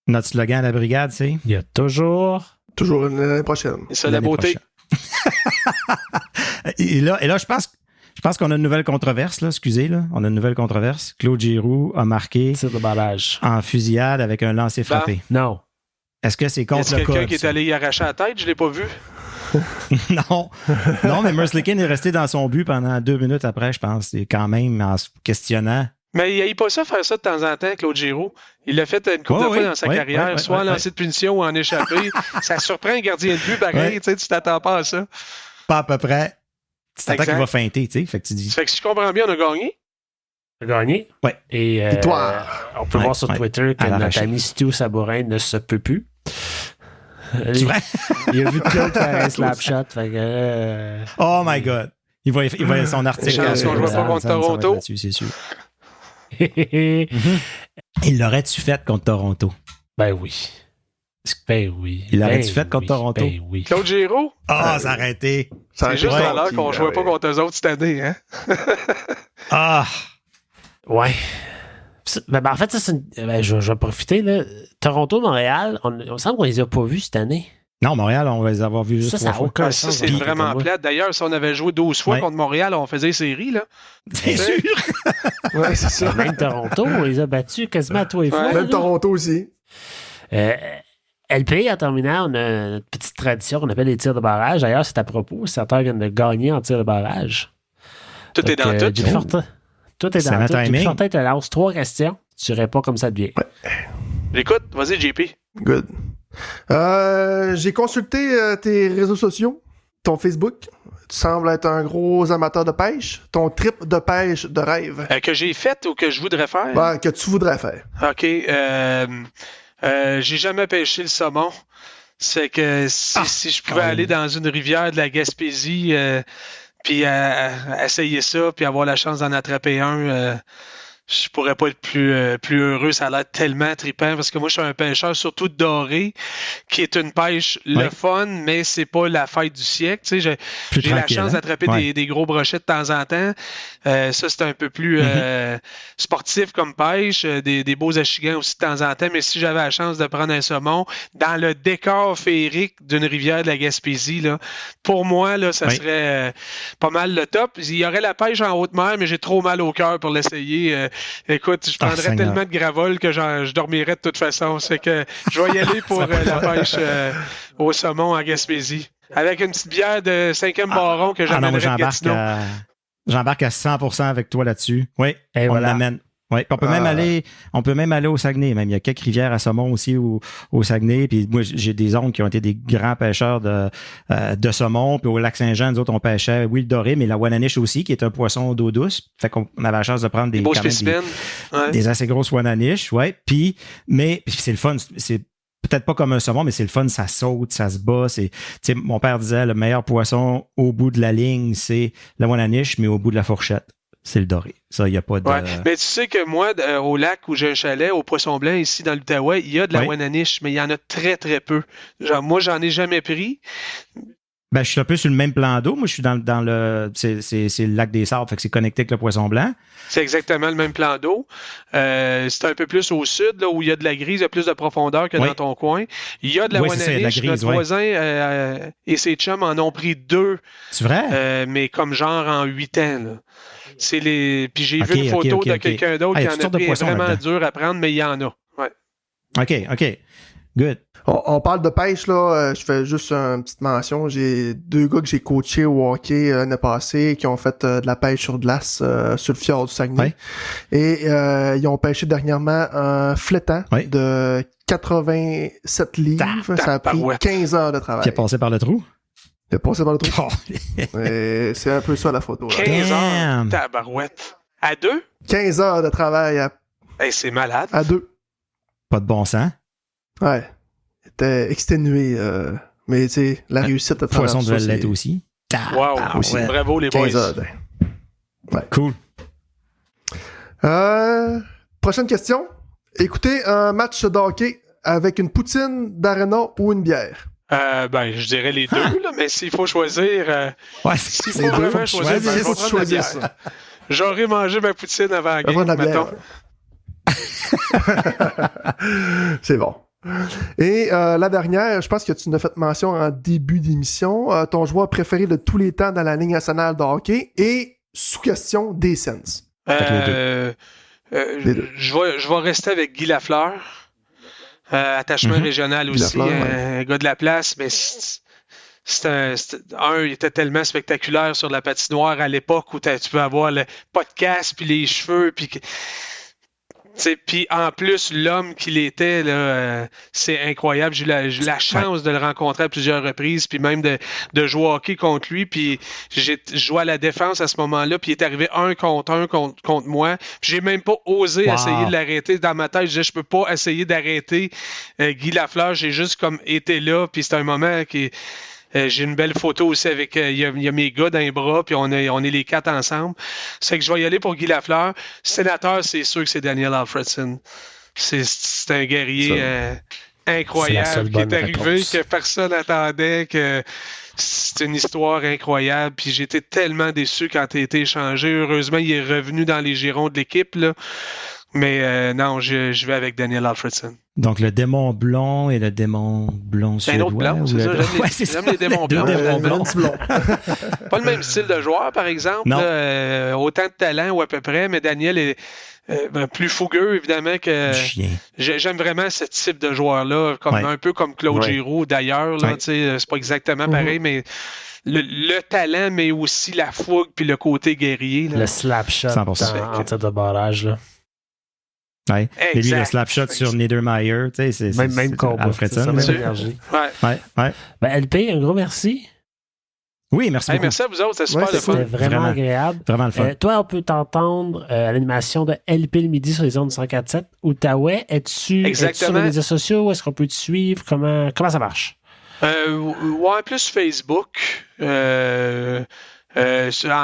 Notre slogan à la brigade, c'est? Il y a toujours l'année prochaine. Et ça, la beauté. et là, je pense qu'on a une nouvelle controverse, là. Excusez, là. On a une nouvelle controverse. Claude Giroux a marqué tir de barrage en fusillade avec un lancer frappé. Non. Est-ce que c'est contre le code? Quelqu'un qui est allé y arracher la tête? Je l'ai pas vu. Non, mais Merzlikins est resté dans son but pendant 2 minutes après, je pense. C'est quand même en se questionnant. Mais il n'a pas ça faire ça de temps en temps, Claude Giroux. Il l'a fait une couple de fois dans sa carrière, soit en lancer de punition ou en échappé. Ça surprend un gardien de but, pareil, tu t'attends pas à ça. Pas à peu près. Tu t'attends qu'il va feinter, tu sais. Fait que tu dis. Fait que si je comprends bien, on a gagné. On a gagné? Oui. Et on peut voir sur Twitter que notre ami Stu Sabourin ne se peut plus. C'est vrai? Il a vu Claude faire un slapshot. Fait que, oh my God. Il va son article. Chance qu'on ne joue pas contre Toronto. C'est sûr. Il l'aurait-tu fait contre Toronto? Ben oui. Ben oui. Il l'aurait-tu fait contre Toronto? Ben oui. Claude Giroux? Ah, ça aurait été. C'est juste à l'heure qu'on ne jouait pas contre eux autres cette année, hein? Ouais. Ben, en fait, ça, je vais profiter, là. Toronto-Montréal, on me semble qu'on les a pas vus cette année. Non, Montréal, on va les avoir vus juste 3 fois. Ça, c'est vraiment plate. D'ailleurs, si on avait joué 12 fois contre Montréal, on faisait série, là. C'est sûr! Ouais, c'est ça. Même Toronto, on les a battus quasiment à tous les fois. Même Toronto aussi. LP, en terminant, on a une petite tradition qu'on appelle les tirs de barrage. D'ailleurs, c'est à propos. Certains viennent de gagner en tir de barrage. Tout est dans tout. Tout est dans tout. Jimmy Fortin te lance 3 questions. Tu réponds comme ça devient. Ouais. J'écoute. Vas-y, JP. Good. J'ai consulté tes réseaux sociaux, ton Facebook. Tu sembles être un gros amateur de pêche. Ton trip de pêche de rêve. Que j'ai fait ou que je voudrais faire? Ben, que tu voudrais faire. OK. J'ai jamais pêché le saumon. C'est que si je pouvais aller dans une rivière de la Gaspésie puis essayer ça, puis avoir la chance d'en attraper un... je pourrais pas être plus heureux. Ça a l'air tellement trippant parce que moi, je suis un pêcheur surtout de doré, qui est une pêche le fun, mais c'est pas la fête du siècle. Tu sais, j'ai la chance d'attraper des gros brochets de temps en temps. Ça, c'est un peu plus sportif comme pêche. Des beaux achigans aussi de temps en temps. Mais si j'avais la chance de prendre un saumon dans le décor féerique d'une rivière de la Gaspésie, là, pour moi, là, ça serait pas mal le top. Il y aurait la pêche en haute mer, mais j'ai trop mal au cœur pour l'essayer. Écoute, je prendrais tellement de gravol que je dormirais de toute façon. C'est que je vais y aller pour la pêche au saumon en Gaspésie. Avec une petite bière de 5e baron que j'amènerais de Gatineau. J'embarque à 100% avec toi là-dessus. Oui, on l'amène. Oui, on peut même aller au Saguenay. Même il y a quelques rivières à saumon aussi au Saguenay. Puis moi, j'ai des oncles qui ont été des grands pêcheurs de saumon. Puis au lac Saint-Jean, nous autres, on pêchait le doré, mais la Wananiche aussi, qui est un poisson d'eau douce. Fait qu'on avait la chance de prendre des assez grosses Wananiches. Ouais. Puis c'est le fun. C'est peut-être pas comme un saumon, mais c'est le fun. Ça saute, ça se bat. Mon père disait, le meilleur poisson au bout de la ligne, c'est la Wananiche, mais au bout de la fourchette, c'est le doré. Ça, il n'y a pas de... Ouais. Mais tu sais que moi, au lac où j'ai un chalet, au Poisson Blanc, ici dans l'Outaouais, il y a de la Wananiche, mais il y en a très, très peu. Moi, j'en ai jamais pris. Ben, je suis un peu sur le même plan d'eau. Moi, je suis dans le... C'est le lac des Sables, fait que c'est connecté avec le Poisson Blanc. C'est exactement le même plan d'eau. C'est un peu plus au sud, là, où il y a de la grise, il y a plus de profondeur que dans ton coin. Il y a de la Wananiche. Notre voisin et ses chums en ont pris 2. C'est vrai? Mais comme genre en 8 ans. Là. Puis j'ai vu une photo de quelqu'un d'autre qui en a pris vraiment dur à prendre, mais il y en a. Ouais. OK. Good. On parle de pêche, là. Je fais juste une petite mention. J'ai 2 gars que j'ai coachés au hockey l'année passée qui ont fait de la pêche sur glace sur le fjord du Saguenay. Ouais. Et ils ont pêché dernièrement un flétan de 87 livres. Ça a pris 15 heures de travail. Qui est passé par le trou? Il est passé par le trou. C'est un peu ça la photo. Là. 15 heures, tabarouette. À 2? 15 heures de travail. C'est malade. À 2. Pas de bon sens. Ouais. Il était exténué. Mais tu sais, la réussite à travers Poisson de l'être aussi. Wow. Aussi. Bravo les boys. 15 heures. Ouais. Cool. Prochaine question. Écoutez un match de hockey avec une poutine d'aréna ou une bière? Je dirais les deux, là, mais s'il faut choisir... s'il faut vraiment choisir, il faut choisir ça. J'aurais mangé ma poutine avant la game, mettons. C'est bon. Et la dernière, je pense que tu nous as fait mention en début d'émission, ton joueur préféré de tous les temps dans la Ligue nationale de hockey et sous question des Sens. Je vais rester avec Guy Lafleur. Attachement régional aussi, un gars de la place, mais il était tellement spectaculaire sur la patinoire à l'époque où tu peux avoir le podcast puis les cheveux puis en plus l'homme qu'il était là, c'est incroyable. J'ai eu la chance de le rencontrer à plusieurs reprises puis même de jouer au hockey contre lui puis j'ai joué à la défense à ce moment-là puis il est arrivé 1 contre 1 contre moi. Puis j'ai même pas osé essayer de l'arrêter. Dans ma tête, je disais je peux pas essayer d'arrêter Guy Lafleur. J'ai juste comme été là puis c'est un moment qui j'ai une belle photo aussi avec il y a mes gars dans les bras puis on est les 4 ensemble. C'est que je vais y aller pour Guy Lafleur. Sénateur, c'est sûr que c'est Daniel Alfredson. C'est un guerrier incroyable qui est arrivé, que personne n'attendait, que c'est une histoire incroyable. Puis j'étais tellement déçu quand il a été échangé. Heureusement, il est revenu dans les girons de l'équipe, là. Mais non, je vais avec Daniel Alfredson. Donc, le démon blond et le démon blond suédois. Un autre blanc, c'est ça. J'aime les démons blonds. Pas le même style de joueur, par exemple. Autant de talent ou à peu près, mais Daniel est plus fougueux, évidemment, que... J'aime vraiment ce type de joueur-là, un peu comme Claude Giroux, d'ailleurs. Là, c'est pas exactement pareil, mais... Le talent, mais aussi la fougue puis le côté guerrier. Là. Le slap shot en tête de barrage, là. Ouais. Et lui, le slap shot sur Niedermayer, tu sais, c'est même combat, Alfredson. C'est même énergie. Ouais. Ben, LP, un gros merci. Oui, merci beaucoup. Merci à vous autres, c'était super le fun. C'était vraiment agréable. Vraiment le fun. Toi, on peut t'entendre à l'animation de LP le midi sur les ondes 104.7. Outaouais, es-tu sur les médias sociaux? Est-ce qu'on peut te suivre? Comment ça marche? Plus Facebook. En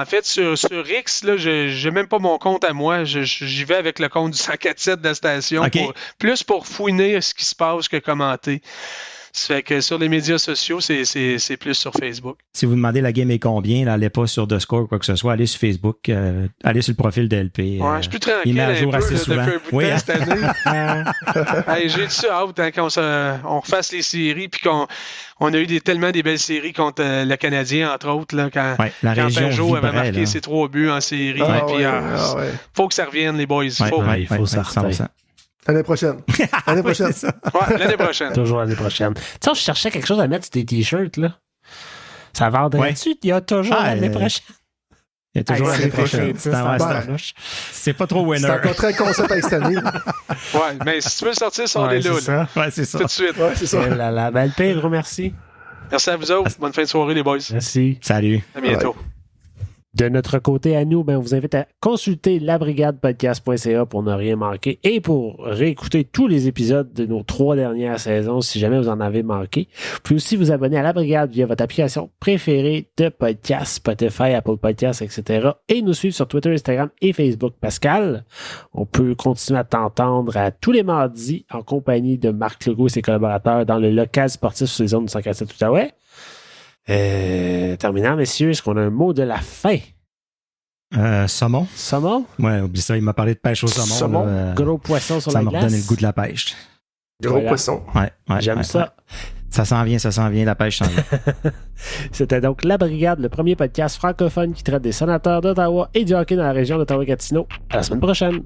fait, sur X, là, j'ai même pas mon compte à moi. J'y vais avec le compte du 104.7 de la station. Plus pour fouiner ce qui se passe que commenter. Ça fait que sur les médias sociaux, c'est plus sur Facebook. Si vous demandez la game est combien, là, allez pas sur The Score ou quoi que ce soit, allez sur Facebook, allez sur le profil de LP. Je suis plus tranquille il met à jour assez depuis un bout de temps cette année. J'ai dit ça hâte qu'on refasse les séries puis on a eu tellement des belles séries contre le Canadien, entre autres, là, quand Peugeot avait marqué ses 3 buts en série. Faut que ça revienne, les boys. Il faut ça. L'année prochaine. L'année prochaine. L'année prochaine. Toujours l'année prochaine. Tu sais, je cherchais quelque chose à mettre sur tes t-shirts, là. Ça vendrait-tu? Il y a toujours l'année prochaine. Il y a toujours l'année prochaine. C'est pas trop winner. C'est encore très concept avec cette année. Mais si tu veux le sortir, sors-les là. C'est ça. Tout de suite. C'est ça. Ben, LP, gros merci. Merci à vous autres. Bonne fin de soirée, les boys. Merci. Salut. À bientôt. De notre côté à nous, on vous invite à consulter labrigadepodcast.ca pour ne rien manquer et pour réécouter tous les épisodes de nos 3 dernières saisons si jamais vous en avez manqué. Vous pouvez aussi vous abonner à La Brigade via votre application préférée de podcast, Spotify, Apple Podcasts, etc. Et nous suivre sur Twitter, Instagram et Facebook. Pascal, on peut continuer à t'entendre à tous les mardis en compagnie de Marc Legault et ses collaborateurs dans le local sportif sur les zones du 147 Outaouais. Terminant, messieurs, est-ce qu'on a un mot de la fin? Saumon. Saumon? Ouais, oublie ça, il m'a parlé de pêche au saumon. Saumon, là, gros poisson sur la glace. Ça m'a redonné le goût de la pêche. Gros poisson. Ouais, J'aime ça. Ouais. Ça s'en vient, la pêche s'en vient. C'était donc La Brigade, le premier podcast francophone qui traite des sénateurs d'Ottawa et du hockey dans la région d'Ottawa-Gatineau. À la semaine prochaine.